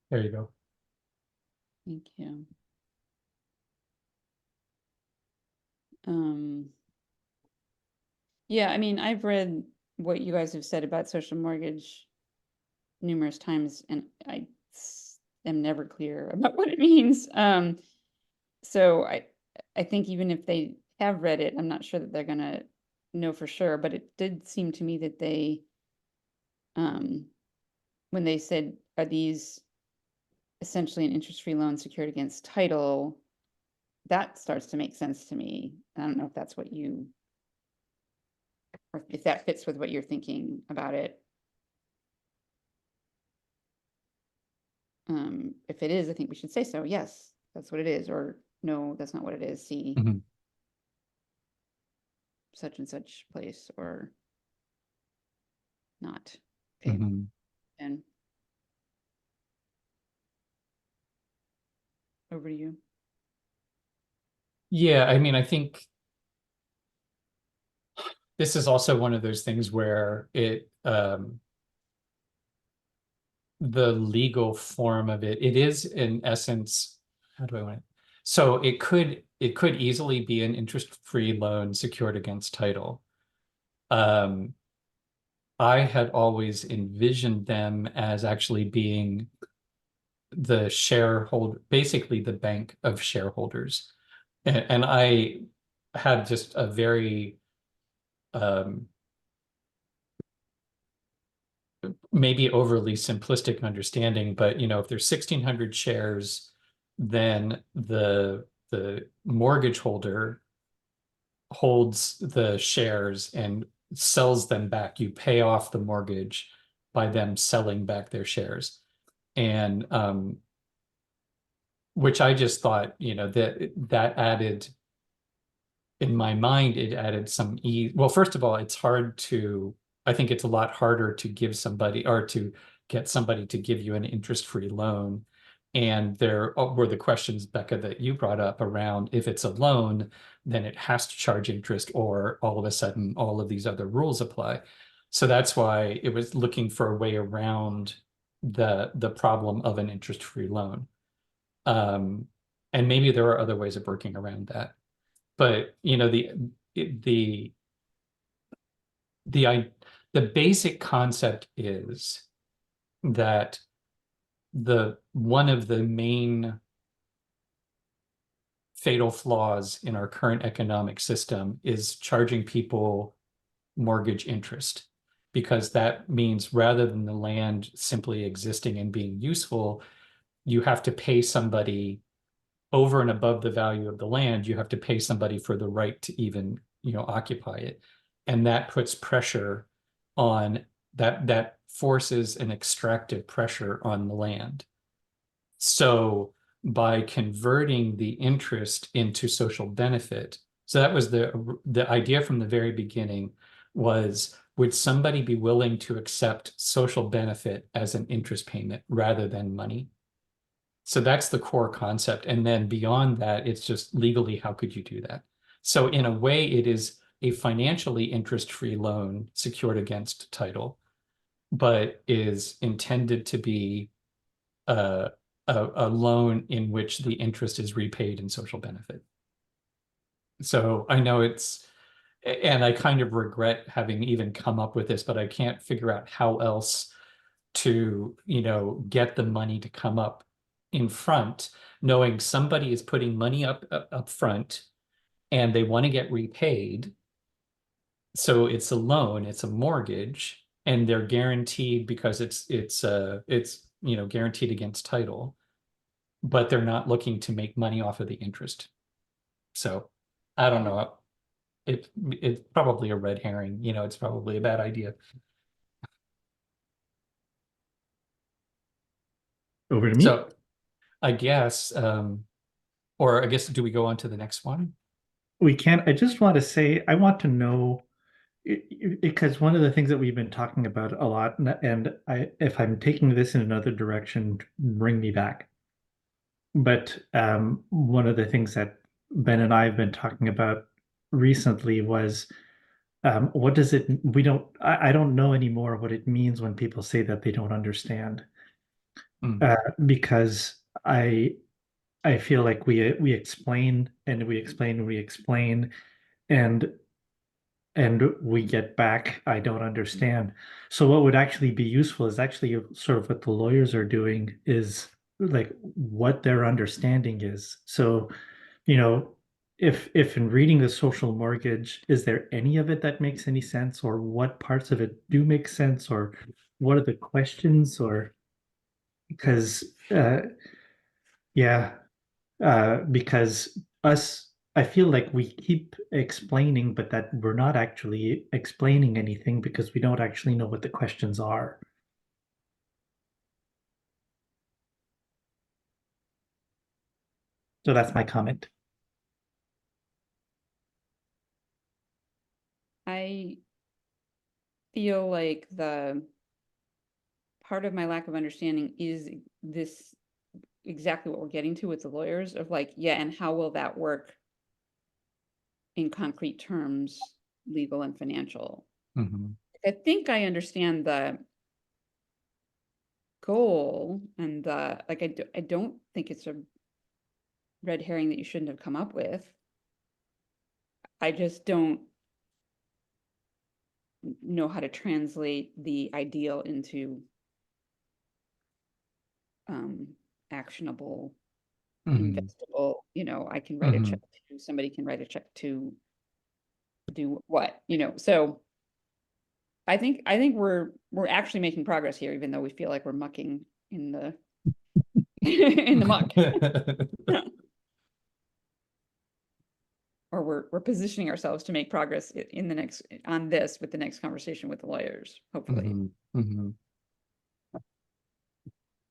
There you go. Thank you. Um, yeah, I mean, I've read what you guys have said about social mortgage numerous times, and I am never clear about what it means. So I think even if they have read it, I'm not sure that they're gonna know for sure, but it did seem to me that they, um, when they said, are these essentially an interest-free loan secured against title, that starts to make sense to me. I don't know if that's what you, or if that fits with what you're thinking about it. If it is, I think we should say so. Yes, that's what it is. Or no, that's not what it is. See Mhm. such and such place or not. Okay. Mhm. And over to you. Yeah, I mean, I think this is also one of those things where the legal form of it is in essence, how do I want it? So it could easily be an interest-free loan secured against title. Um, I had always envisioned them as actually being the shareholder, basically the bank of shareholders. And I had just a very um, maybe overly simplistic understanding, but if there's 1,600 shares, then the mortgage holder holds the shares and sells them back. You pay off the mortgage by them selling back their shares. And which I just thought, that added in my mind, it added some ease. Well, first of all, I think it's a lot harder to give somebody or to get somebody to give you an interest-free loan. And there were the questions, Becca, that you brought up around if it's a loan, then it has to charge interest, or all of a sudden all of these other rules apply. So that's why it was looking for a way around the problem of an interest-free loan. Um, and maybe there are other ways of working around that. But the the the basic concept is that the one of the main fatal flaws in our current economic system is charging people mortgage interest, because that means rather than the land simply existing and being useful, you have to pay somebody over and above the value of the land. You have to pay somebody for the right to even occupy it, and that puts pressure on that forces an extractive pressure on the land. So by converting the interest into social benefit, so that was the idea from the very beginning, was would somebody be willing to accept social benefit as an interest payment rather than money? So that's the core concept. And then beyond that, it's just legally, how could you do that? So in a way, it is a financially interest-free loan secured against title, but is intended to be a, a loan in which the interest is repaid in social benefit. So I know and I kind of regret having even come up with this, but I can't figure out how else to, get the money to come up in front, knowing somebody is putting money up front and they want to get repaid. So it's a loan, it's a mortgage, and they're guaranteed because it's guaranteed against title, but they're not looking to make money off of the interest. So I don't know. It's probably a red herring, it's probably a bad idea. Over to me. So I guess or I guess, do we go on to the next one? We can. I just want to say, I want to know Because one of the things that we've been talking about a lot, and if I'm taking this in another direction, bring me back. But one of the things that Ben and I have been talking about recently was what does it, I don't know anymore what it means when people say that they don't understand. Mm. Because I feel like we explain and we explain and we explain, and we get back, I don't understand. So what would actually be useful is actually sort of what the lawyers are doing is like what their understanding is. So, you know, if in reading the social mortgage, is there any of it that makes any sense, or what parts of it do make sense, or what are the questions, or because yeah, because I feel like we keep explaining, but that we're not actually explaining anything because we don't actually know what the questions are. So that's my comment. I feel like the part of my lack of understanding is this exactly what we're getting to with the lawyers of like, yeah, and how will that work in concrete terms, legal and financial? Mhm. I think I understand the goal and the like. I don't think it's a red herring that you shouldn't have come up with. I just don't know how to translate the ideal into um, actionable, Mhm. investable. You know, I can write a check Mhm. to somebody can write a check to do what, you know. So I think we're actually making progress here, even though we feel like we're mucking in the in the muck. Or we're positioning ourselves to make progress in the next on this with the next conversation with the lawyers, hopefully. Mhm. Mhm.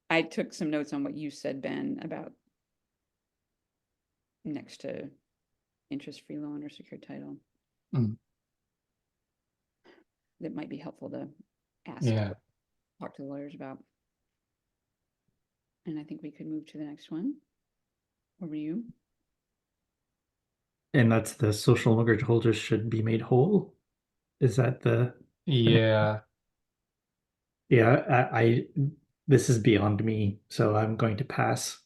I took some notes on what you said, Ben, about next to interest-free loan or secured title Mm. that might be helpful to ask, Yeah. talk to the lawyers about. And I think we could move to the next one. Over to you. And that's the social mortgage holders should be made whole. Is that Yeah. yeah, this is beyond me, so I'm going to pass.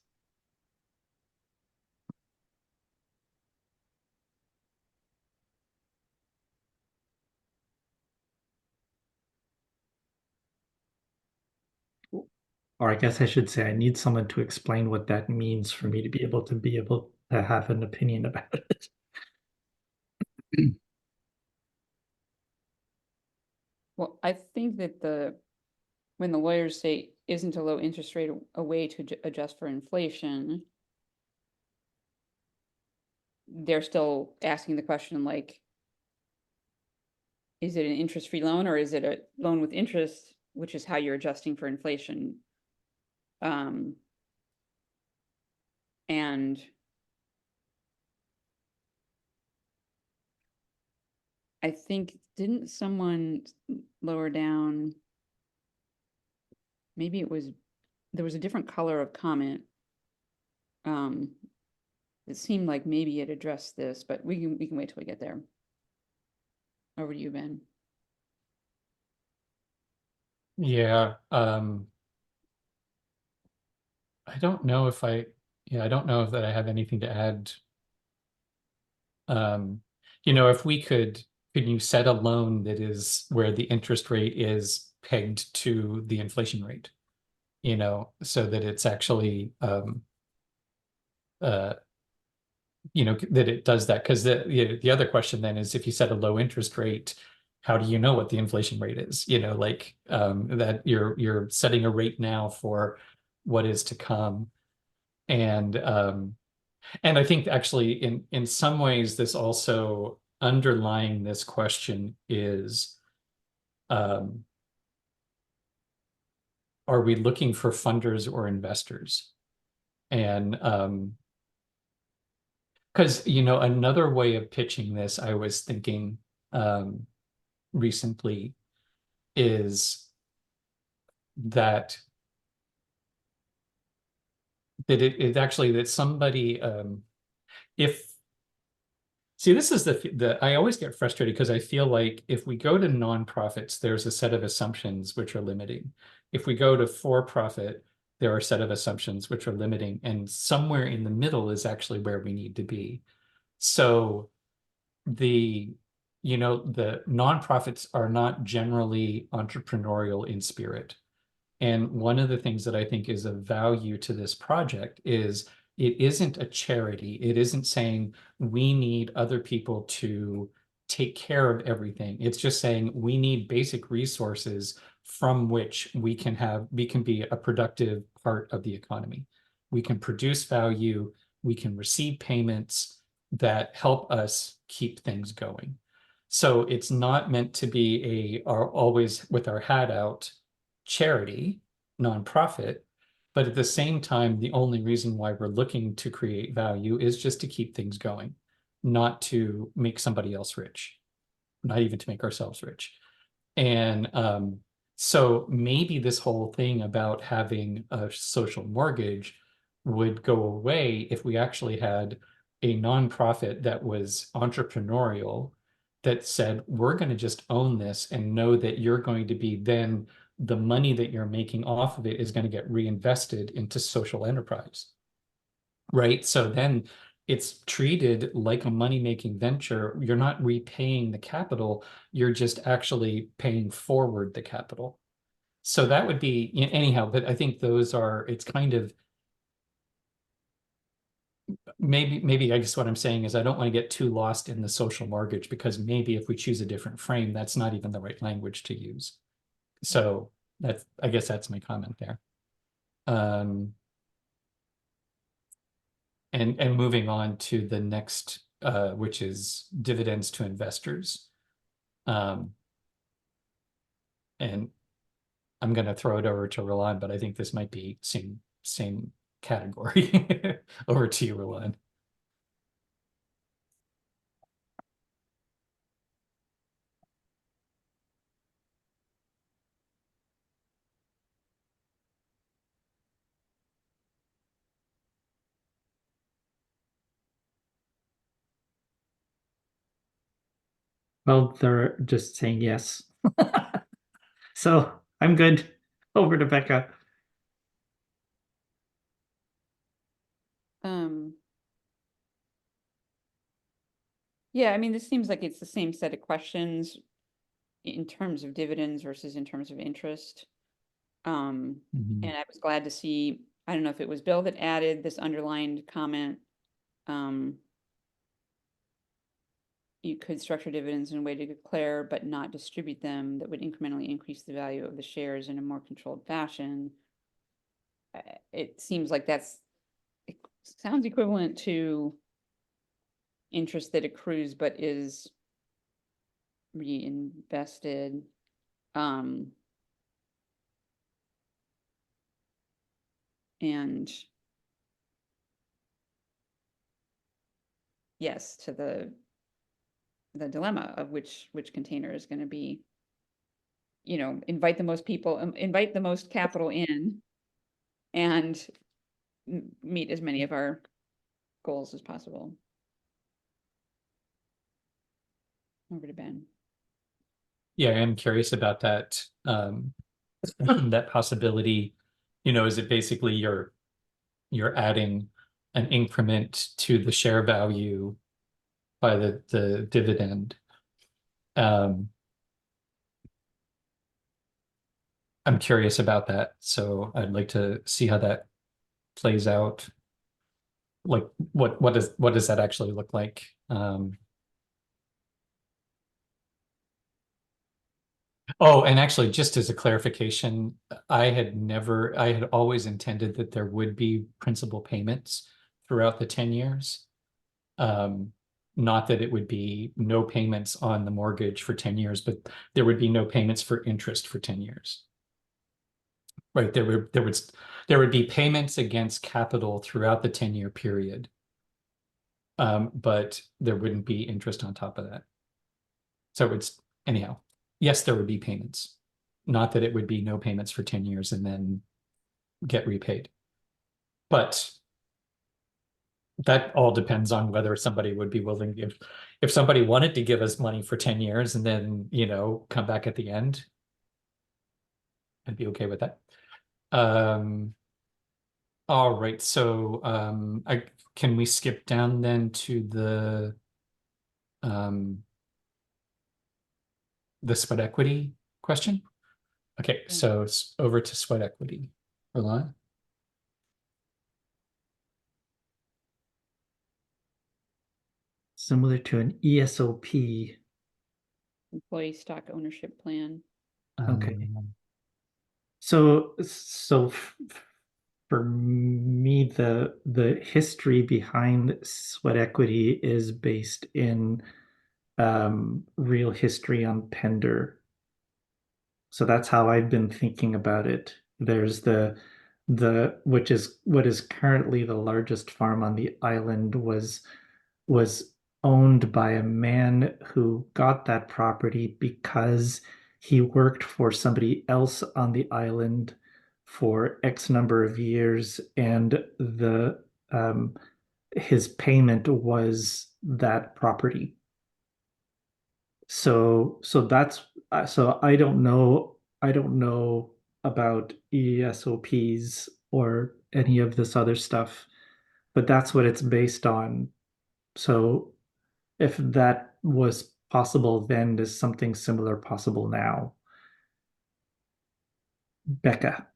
Or I guess I should say I need someone to explain what that means for me to be able to have an opinion about it. Well, I think that when the lawyers say isn't a low interest rate a way to adjust for inflation, they're still asking the question like, is it an interest-free loan or is it a loan with interest, which is how you're adjusting for inflation? Um, and I think, didn't someone lower down, maybe there was a different color of comment. Um, it seemed like maybe it addressed this, but we can wait till we get there. Over to you, Ben. Yeah. I don't know if I don't know if that I have anything to add. Um, if we could you set a loan that is where the interest rate is pegged to the inflation rate, so that it's actually uh that it does that. Because the other question then is, if you set a low interest rate, how do you know what the inflation rate is? Like that you're setting a rate now for what is to come. And I think actually in some ways this also underlying this question is, um, are we looking for funders or investors? And because another way of pitching this, I was thinking, um, recently is that it actually that somebody if see, this is the I always get frustrated because I feel like if we go to nonprofits, there's a set of assumptions which are limiting. If we go to for-profit, there are a set of assumptions which are limiting, and somewhere in the middle is actually where we need to be. So the the nonprofits are not generally entrepreneurial in spirit. And one of the things that I think is of value to this project is it isn't a charity. It isn't saying we need other people to take care of everything. It's just saying we need basic resources from which we can be a productive part of the economy. We can produce value, we can receive payments that help us keep things going. So it's not meant to be always with our hat out charity, nonprofit, but at the same time, the only reason why we're looking to create value is just to keep things going, not to make somebody else rich, not even to make ourselves rich. And so maybe this whole thing about having a social mortgage would go away if we actually had a nonprofit that was entrepreneurial that said, we're going to just own this and know that you're going to be then the money that you're making off of it is going to get reinvested into social enterprise. Right. So then it's treated like a money-making venture. You're not repaying the capital, you're just actually paying forward the capital. So that would be anyhow, but I think it's kind of maybe I guess what I'm saying is I don't want to get too lost in the social mortgage because maybe if we choose a different frame, that's not even the right language to use. So I guess that's my comment there. And moving on to the next, which is dividends to investors. And I'm going to throw it over to Roland, but I think this might be same category. Over to you, Roland. Well, they're just saying yes. So I'm good. Over to Becca. Yeah, I mean, this seems like it's the same set of questions in terms of dividends versus in terms of interest. And I was glad to see, I don't know if it was Bill that added this underlined comment. You could structure dividends in a way to declare but not distribute them that would incrementally increase the value of the shares in a more controlled fashion. It seems like it sounds equivalent to interest that accrues but is reinvested. And yes, to the dilemma of which container is going to be, invite the most people, invite the most capital in, and meet as many of our goals as possible. Over to Ben. Yeah, I'm curious about that. That possibility, is it basically you're adding an increment to the share value by the dividend. I'm curious about that, so I'd like to see how that plays out. Like, what does that actually look like? Oh, and actually, just as a clarification, I had always intended that there would be principal payments throughout the 10 years. Not that it would be no payments on the mortgage for 10 years, but there would be no payments for interest for 10 years. Right, there would be payments against capital throughout the 10-year period. But there wouldn't be interest on top of that. So it's anyhow. yes, there would be payments. Not that it would be no payments for 10 years and then get repaid. But that all depends on whether somebody would be willing to give. If somebody wanted to give us money for 10 years and then, come back at the end, I'd be okay with that. All right, so can we skip down then to the sweat equity question? Okay, so it's over to sweat equity. Roland? Similar to an ESOP. Employee stock ownership plan. Okay. So for me, the history behind sweat equity is based in real history on Pender. So that's how I've been thinking about it. There's the which is what is currently the largest farm on the island was owned by a man who got that property because he worked for somebody else on the island for X number of years, and the his payment was that property. So I don't know about ESOPs or any of this other stuff, but that's what it's based on. So if that was possible then, is something similar possible now? Becca.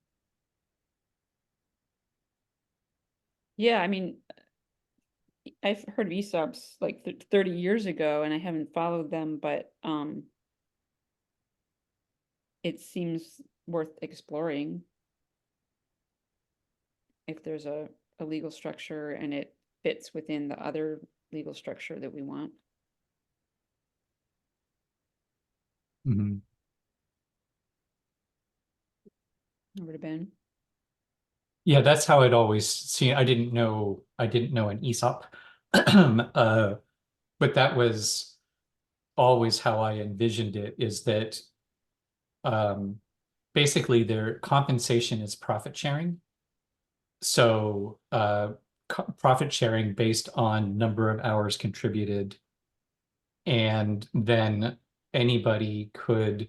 Yeah, I mean, I've heard of ESOPs like 30 years ago and I haven't followed them, but it seems worth exploring if there's a legal structure and it fits within the other legal structure that we want. Mhm. Over to Ben. Yeah, that's how I'd always seen. I didn't know an ESOP. But that was always how I envisioned it, is that um, basically their compensation is profit sharing. So profit sharing based on number of hours contributed, and then anybody could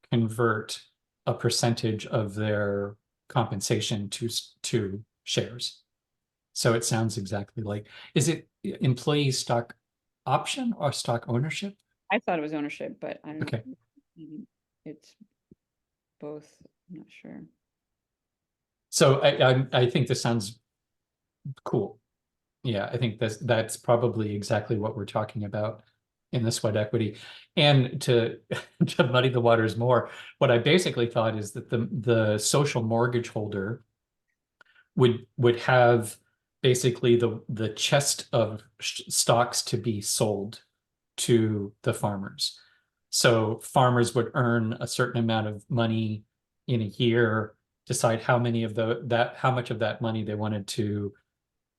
convert a percentage of their compensation to shares. So it sounds exactly like, is it employee stock option or stock ownership? I thought it was ownership, but I don't Okay. know. Maybe it's both. I'm not sure. So I think this sounds cool. Yeah, I think that's probably exactly what we're talking about in the sweat equity. And to to muddy the waters more, what I basically thought is that the social mortgage holder would have basically the chest of stocks to be sold to the farmers. So farmers would earn a certain amount of money in a year, decide how much of that money they wanted to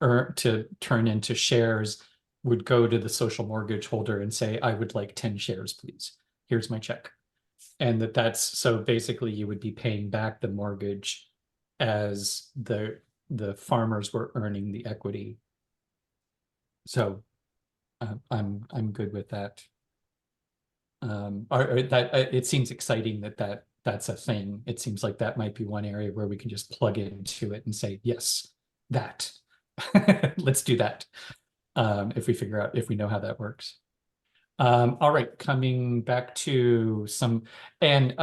earn to turn into shares, would go to the social mortgage holder and say, I would like 10 shares, please. Here's my check. And that's so basically you would be paying back the mortgage as the farmers were earning the equity. So I'm good with that. Or that it seems exciting that's a thing. It seems like that might be one area where we can just plug into it and say, yes, that. Let's do that. If we know how that works. All right, coming back to some, and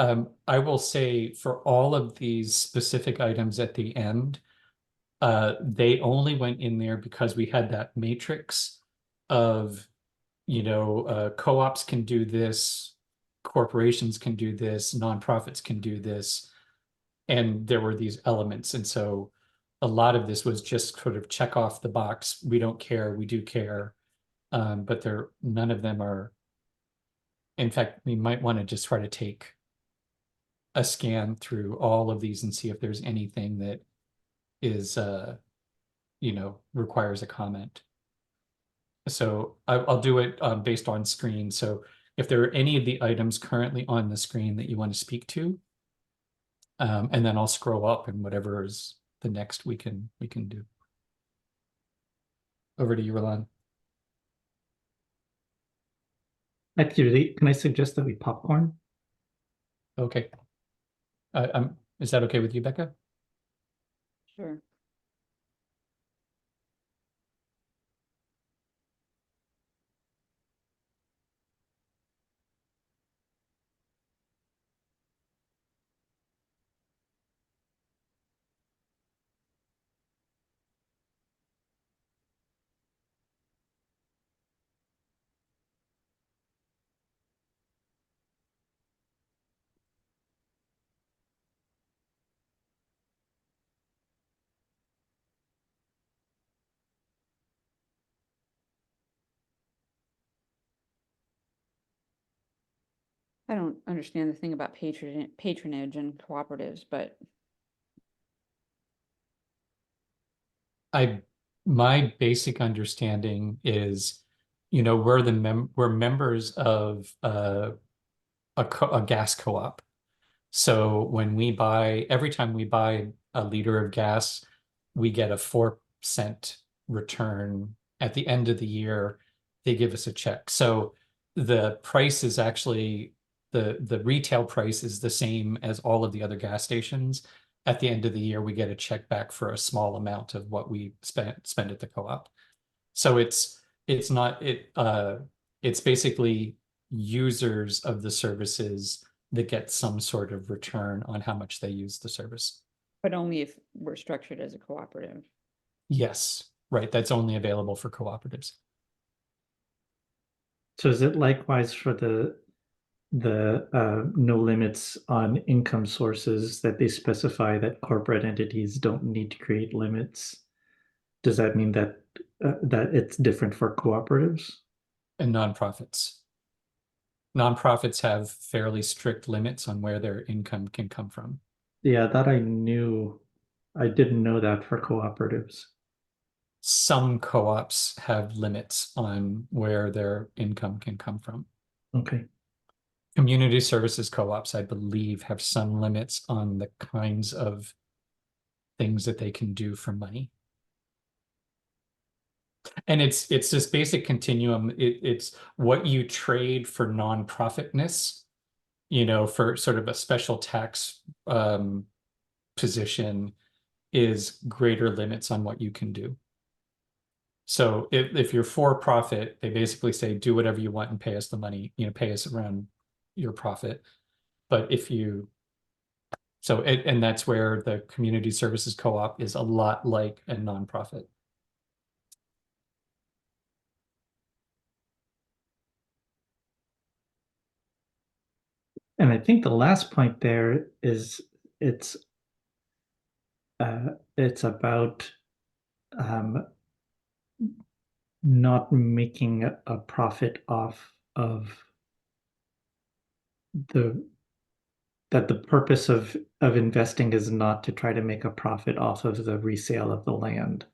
I will say for all of these specific items at the end, they only went in there because we had that matrix of, co-ops can do this, corporations can do this, nonprofits can do this, and there were these elements. And so a lot of this was just sort of check off the box. We don't care, we do care. But none of them are, in fact, we might want to just try to take a scan through all of these and see if there's anything that is, requires a comment. So I'll do it based on screen. So if there are any of the items currently on the screen that you want to speak to. And then I'll scroll up and whatever is the next we can do. Over to you, Roland. Actually, can I suggest that we popcorn? Okay. Is that okay with you, Becca? Sure. I don't understand the thing about patronage and cooperatives, but My basic understanding is, we're members of a gas co-op. So every time we buy a liter of gas, we get a 4-cent return. At the end of the year, they give us a check. So the price is actually the retail price is the same as all of the other gas stations. At the end of the year, we get a check back for a small amount of what we spend at the co-op. So it's basically users of the services that get some sort of return on how much they use the service. only if we're structured as a cooperative. Yes, right. That's only available for cooperatives. So is it likewise for the no limits on income sources that they specify that corporate entities don't need to create limits? Does that mean that that it's different for cooperatives? And nonprofits. Nonprofits have fairly strict limits on where their income can come from. Yeah, that I knew. I didn't know that for cooperatives. Some co-ops have limits on where their income can come from. Okay. Community services co-ops, I believe, have some limits on the kinds of things that they can do for money. And it's this basic continuum. It's what you trade for nonprofitness, for sort of a special tax position is greater limits on what you can do. So if you're for profit, they basically say, do whatever you want and pay us the money, pay us around your profit. But and that's where the community services co-op is a lot like a nonprofit. And I think the last point there is it's it's about not making a profit off of the that the purpose of investing is not to try to make a profit off of the resale of the land.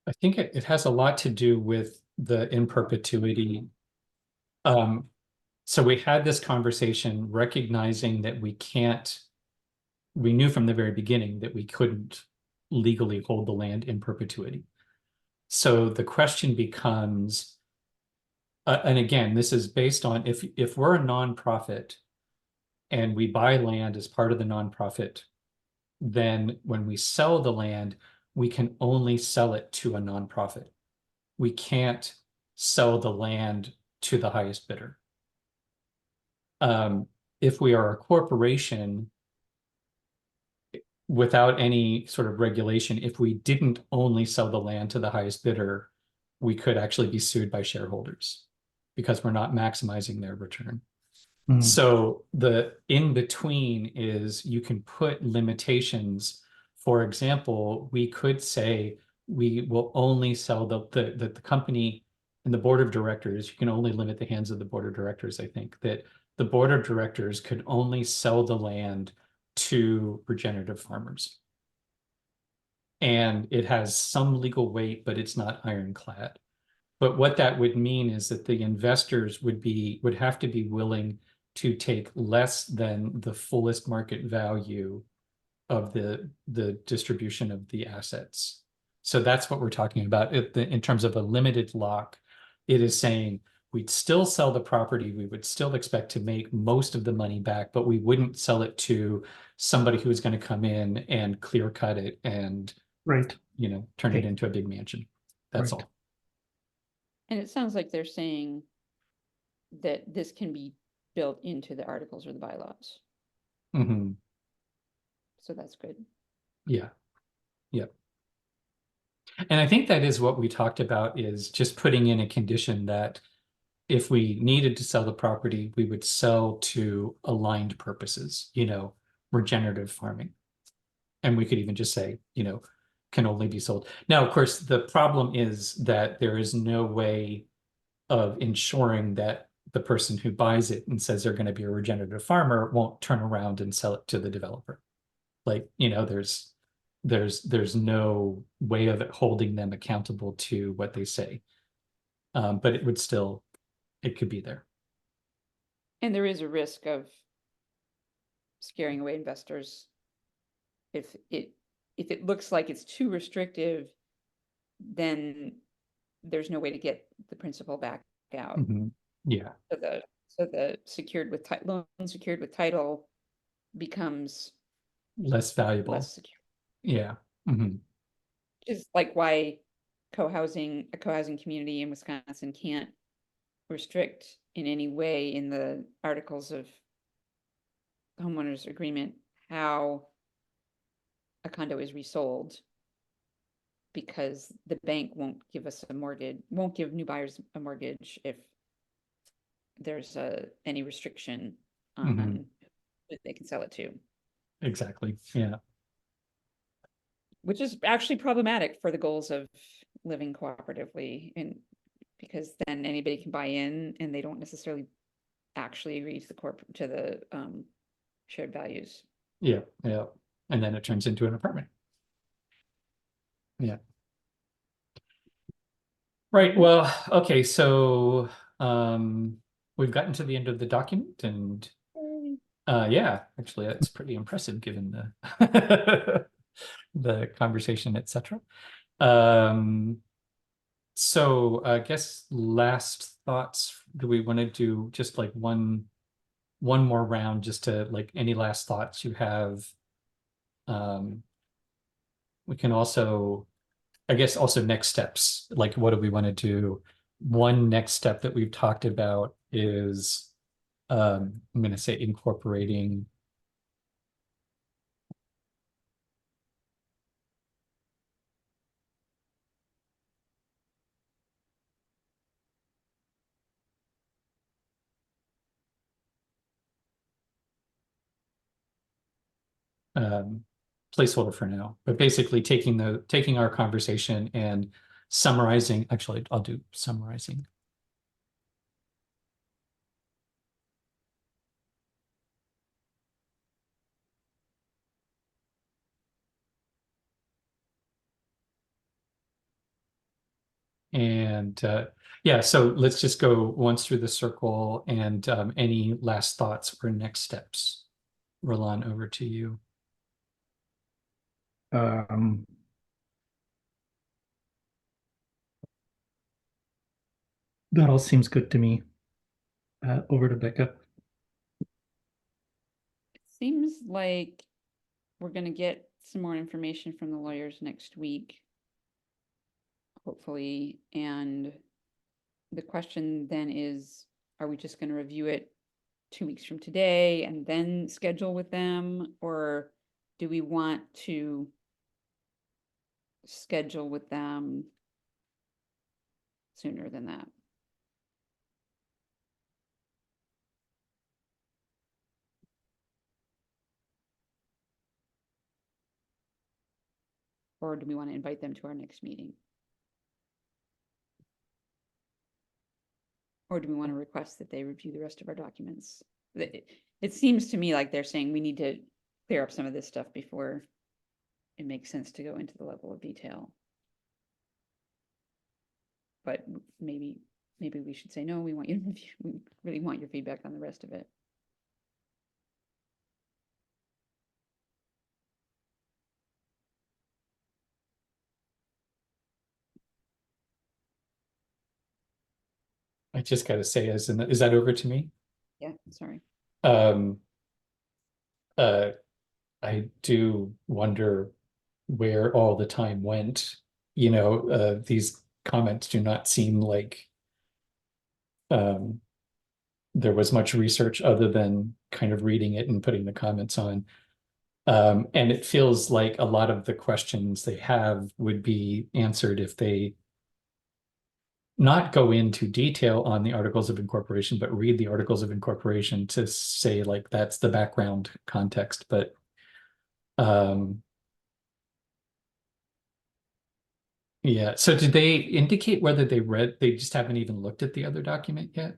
I think it has a lot to do with the in perpetuity. So we had this conversation recognizing that we knew from the very beginning that we couldn't legally hold the land in perpetuity. So the question becomes, and again, this is based on if we're a nonprofit and we buy land as part of the nonprofit, then when we sell the land, we can only sell it to a nonprofit. We can't sell the land to the highest bidder. If we are a corporation, without any sort of regulation, if we didn't only sell the land to the highest bidder, we could actually be sued by shareholders because we're not maximizing their return. So the in between is you can put limitations. For example, we could say we will only sell the company and the board of directors. You can only limit the hands of the board of directors. I think that the board of directors could only sell the land to regenerative farmers. And it has some legal weight, but it's not ironclad. But what that would mean is that the investors would have to be willing to take less than the fullest market value of the distribution of the assets. So that's what we're talking about. In terms of a limited lock, it is saying we'd still sell the property, we would still expect to make most of the money back, but we wouldn't sell it to somebody who is going to come in and clear cut it and, Right. you know, turn it Okay. into a big mansion. That's Right. all. And it sounds like they're saying that this can be built into the articles or the bylaws. Hmm. So that's good. Yeah. Yep. And I think that is what we talked about, is just putting in a condition that if we needed to sell the property, we would sell to aligned purposes, you know, regenerative farming. And we could even just say, you know, can only be sold. Now, of course, the problem is that there is no way of ensuring that the person who buys it and says they're going to be a regenerative farmer won't turn around and sell it to the developer. Like, you know, there's no way of it holding them accountable to what they say. But it would still, it could be there. And there is a risk of scaring away investors if it looks like it's too restrictive, then there's no way to get the principal back out. Mhm. Yeah. So the loan secured with title becomes Less valuable. less secure. Yeah. Mhm. Is like why a co-housing community in Wisconsin can't restrict in any way in the articles of homeowners agreement how a condo is resold, because the bank won't give us a mortgage, won't give new buyers a mortgage if there's any restriction on Mhm. who they can sell it to, Exactly. Yeah. which is actually problematic for the goals of living cooperatively, and because then anybody can buy in and they don't necessarily actually agree to the shared values. Yeah. Yeah. And then it turns into an apartment. Yeah. Right. Well, okay. So we've gotten to the end of the document, and yeah, actually that's pretty impressive given the the conversation, etc. So I guess last thoughts, do we want to do just like one more round, just to like any last thoughts you have? We can also, I guess, also next steps, like what do we want to do? One next step that we've talked about is I'm going to say incorporating placeholder for now, but basically taking our conversation and summarizing. Actually, I'll do summarizing. And yeah, so let's just go once through the circle, and any last thoughts or next steps. Roland, over to you. Um, that all seems good to me. Over to Becca. It seems like we're going to get some more information from the lawyers next week, hopefully. And the question then is, are we just going to review it 2 weeks from today and then schedule with them? Or do we want to schedule with them sooner than that? Or do we want to invite them to our next meeting? Or do we want to request that they review the rest of our documents? It seems to me like they're saying we need to clear up some of this stuff before it makes sense to go into the level of detail. but maybe we should say, no, we want you to review, we really want your feedback on the rest of it. I just gotta say, is that over to me? Yeah, sorry. Um, uh, I do wonder where all the time went. These comments do not seem like um, there was much research other than kind of reading it and putting the comments on. And it feels like a lot of the questions they have would be answered if they not go into detail on the articles of incorporation, but read the articles of incorporation to say like that's the background context. But yeah. So did they indicate whether they just haven't even looked at the other document yet?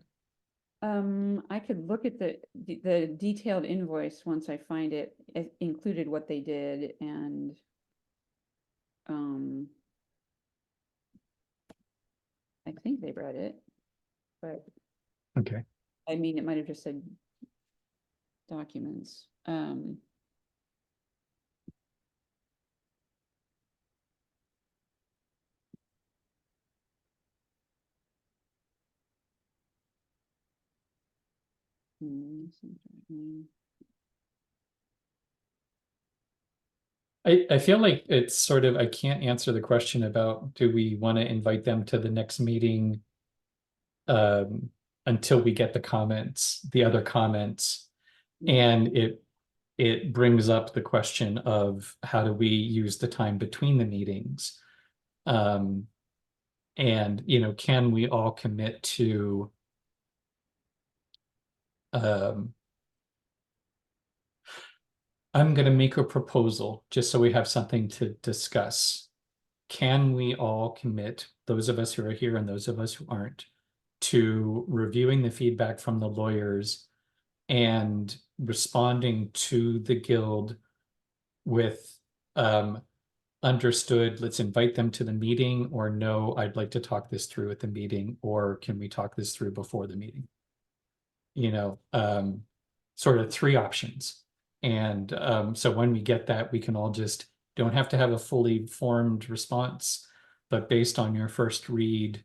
I could look at the detailed invoice once I find it. It included what they did, and I think they read it, but Okay. I mean, it might have just said documents. I feel like it's sort of, I can't answer the question about do we want to invite them to the next meeting um, until we get the other comments. And it brings up the question of how do we use the time between the meetings? And can we all commit to I'm going to make a proposal just so we have something to discuss. Can we all commit, those of us who are here and those of us who aren't, to reviewing the feedback from the lawyers and responding to the guild with understood, let's invite them to the meeting, or no, I'd like to talk this through at the meeting, or can we talk this through before the meeting? Sort of three options. And so when we get that, we can all just don't have to have a fully formed response, but based on your first read,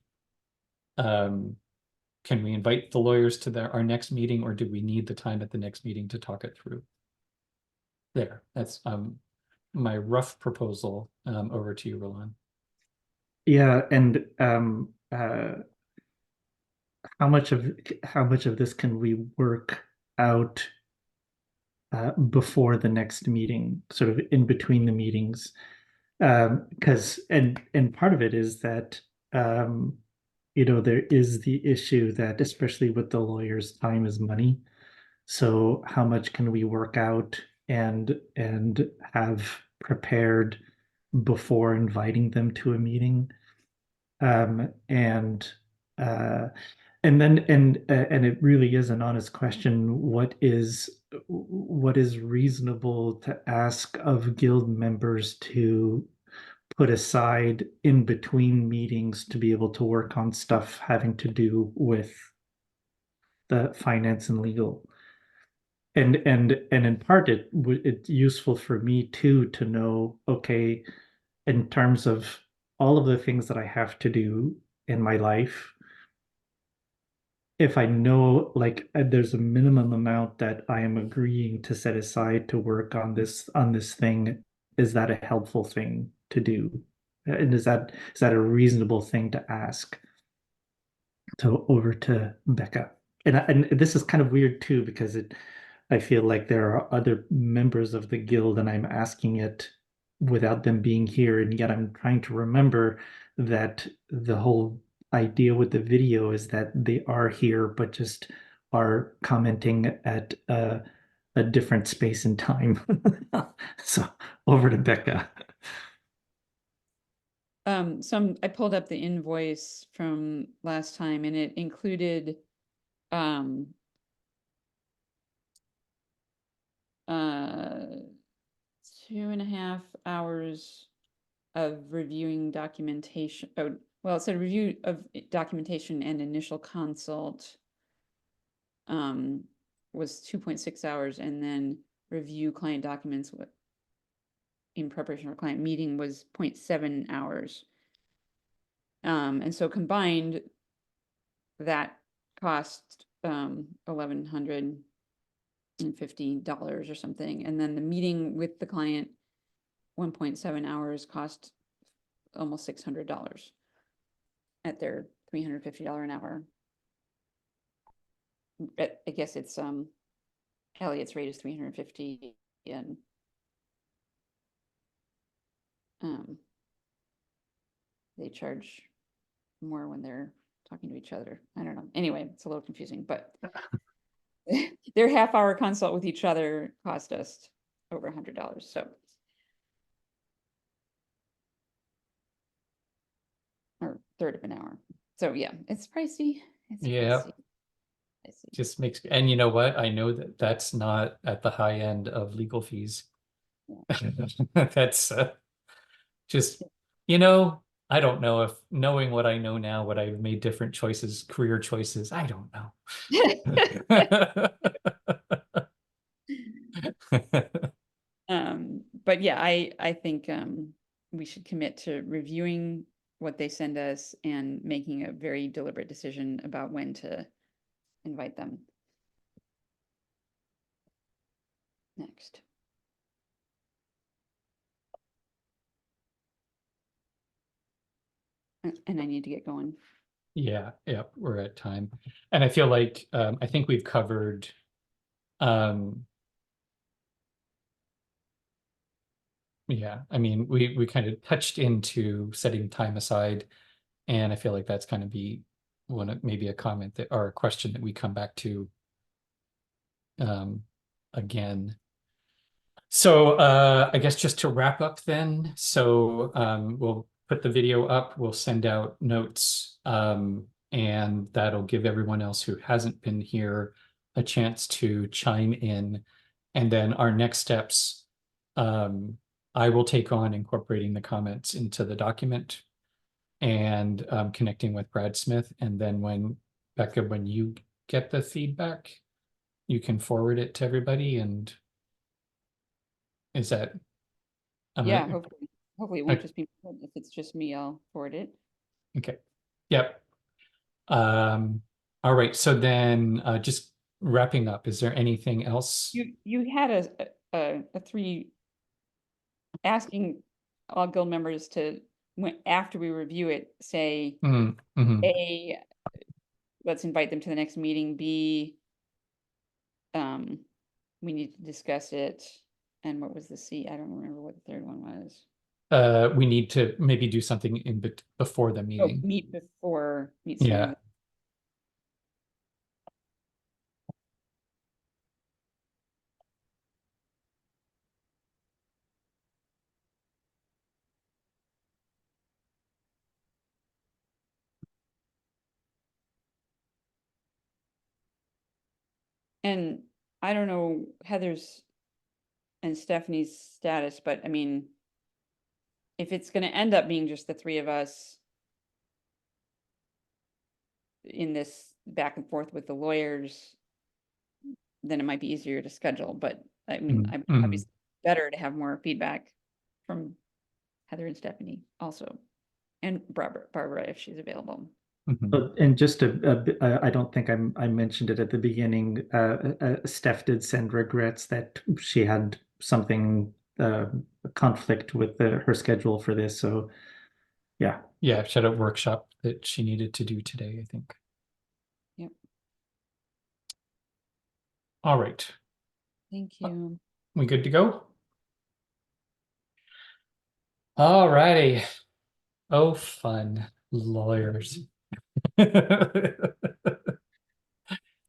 can we invite the lawyers to our next meeting, or do we need the time at the next meeting to talk it through? There, that's my rough proposal. Over to you, Roland. Yeah, and how much of this can we work out before the next meeting, sort of in between the meetings? Because and part of it is that there is the issue that especially with the lawyers, time is money. So how much can we work out and have prepared before inviting them to a meeting? Um, and uh, and then and it really is an honest question. What is reasonable to ask of guild members to put aside in between meetings to be able to work on stuff having to do with the finance and legal? And in part it's useful for me too to know, okay, in terms of all of the things that I have to do in my life, if I know like there's a minimum amount that I am agreeing to set aside to work on this thing, is that a helpful thing to do? And is that a reasonable thing to ask? So over to Becca. And this is kind of weird too, because I feel like there are other members of the guild and I'm asking it without them being here, and yet I'm trying to remember that the whole idea with the video is that they are here, but just are commenting at a different space and time. So over to Becca. I pulled up the invoice from last time, and it included uh 2.5 hours of reviewing documentation, Well, it said review of documentation and initial consult was 2.6 hours, and then review client documents in preparation for client meeting was 0.7 hours. And so combined, that cost $1,150 or something. And then the meeting with the client, 1.7 hours, cost almost $600 at their $350 an hour. I guess it's Elliot's rate is 350, and they charge more when they're talking to each other. I don't know. Anyway, it's a little confusing, but their half-hour consult with each other cost us over $100. So, or third of an hour. So yeah, it's pricey. It's Yeah. pricey. Just makes, and you know what? I know that that's not at the high end of legal fees. That's just, you know, I don't know if knowing what I know now, would I have made different choices, career choices? I don't know. But yeah, I think we should commit to reviewing what they send us and making a very deliberate decision about when to invite them. Next. And I need to get going. Yeah, we're at time. And I feel like I think we've covered yeah, I mean, we kind of touched into setting time aside, and I feel like that's kind of be maybe a comment that or a question that we come back to again. So I guess just to wrap up then, so we'll put the video up, we'll send out notes, and that'll give everyone else who hasn't been here a chance to chime in. And then our next steps, I will take on incorporating the comments into the document and connecting with Brad Smith. And then Becca, when you get the feedback, you can forward it to everybody. And is that? Yeah, hopefully it won't Okay. just be, if it's just me, I'll forward it. Okay. Yep. All right. So then just wrapping up, is there anything else? You had a three asking all guild members to, when after we review it, say Mhm. A, let's invite them to the next meeting. B, we need to discuss it. And what was the C? I don't remember what the third one was. We need to maybe do something before the Oh, meeting. meet sooner. Yeah. And I don't know Heather's and Stephanie's status, but I mean, if it's going to end up being just the three of us in this back and forth with the lawyers, then it might be easier to schedule. But I mean, I'm obviously better to have more feedback from Heather and Stephanie also, and Barbara if she's available. And just I don't think I mentioned it at the beginning. Steph did send regrets that she had something a conflict with her schedule for this. So, yeah. Yeah, she had a workshop that she needed to do today, I think. Yep. All right. Thank you. We good to go? All righty. Oh, fun. Lawyers.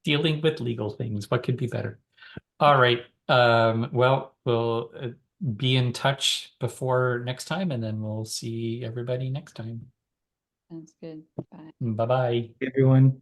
Dealing with legal things. What could be better? All right. Well, we'll be in touch before next time, and then we'll see everybody next time. Sounds good. Bye. Bye-bye. Everyone.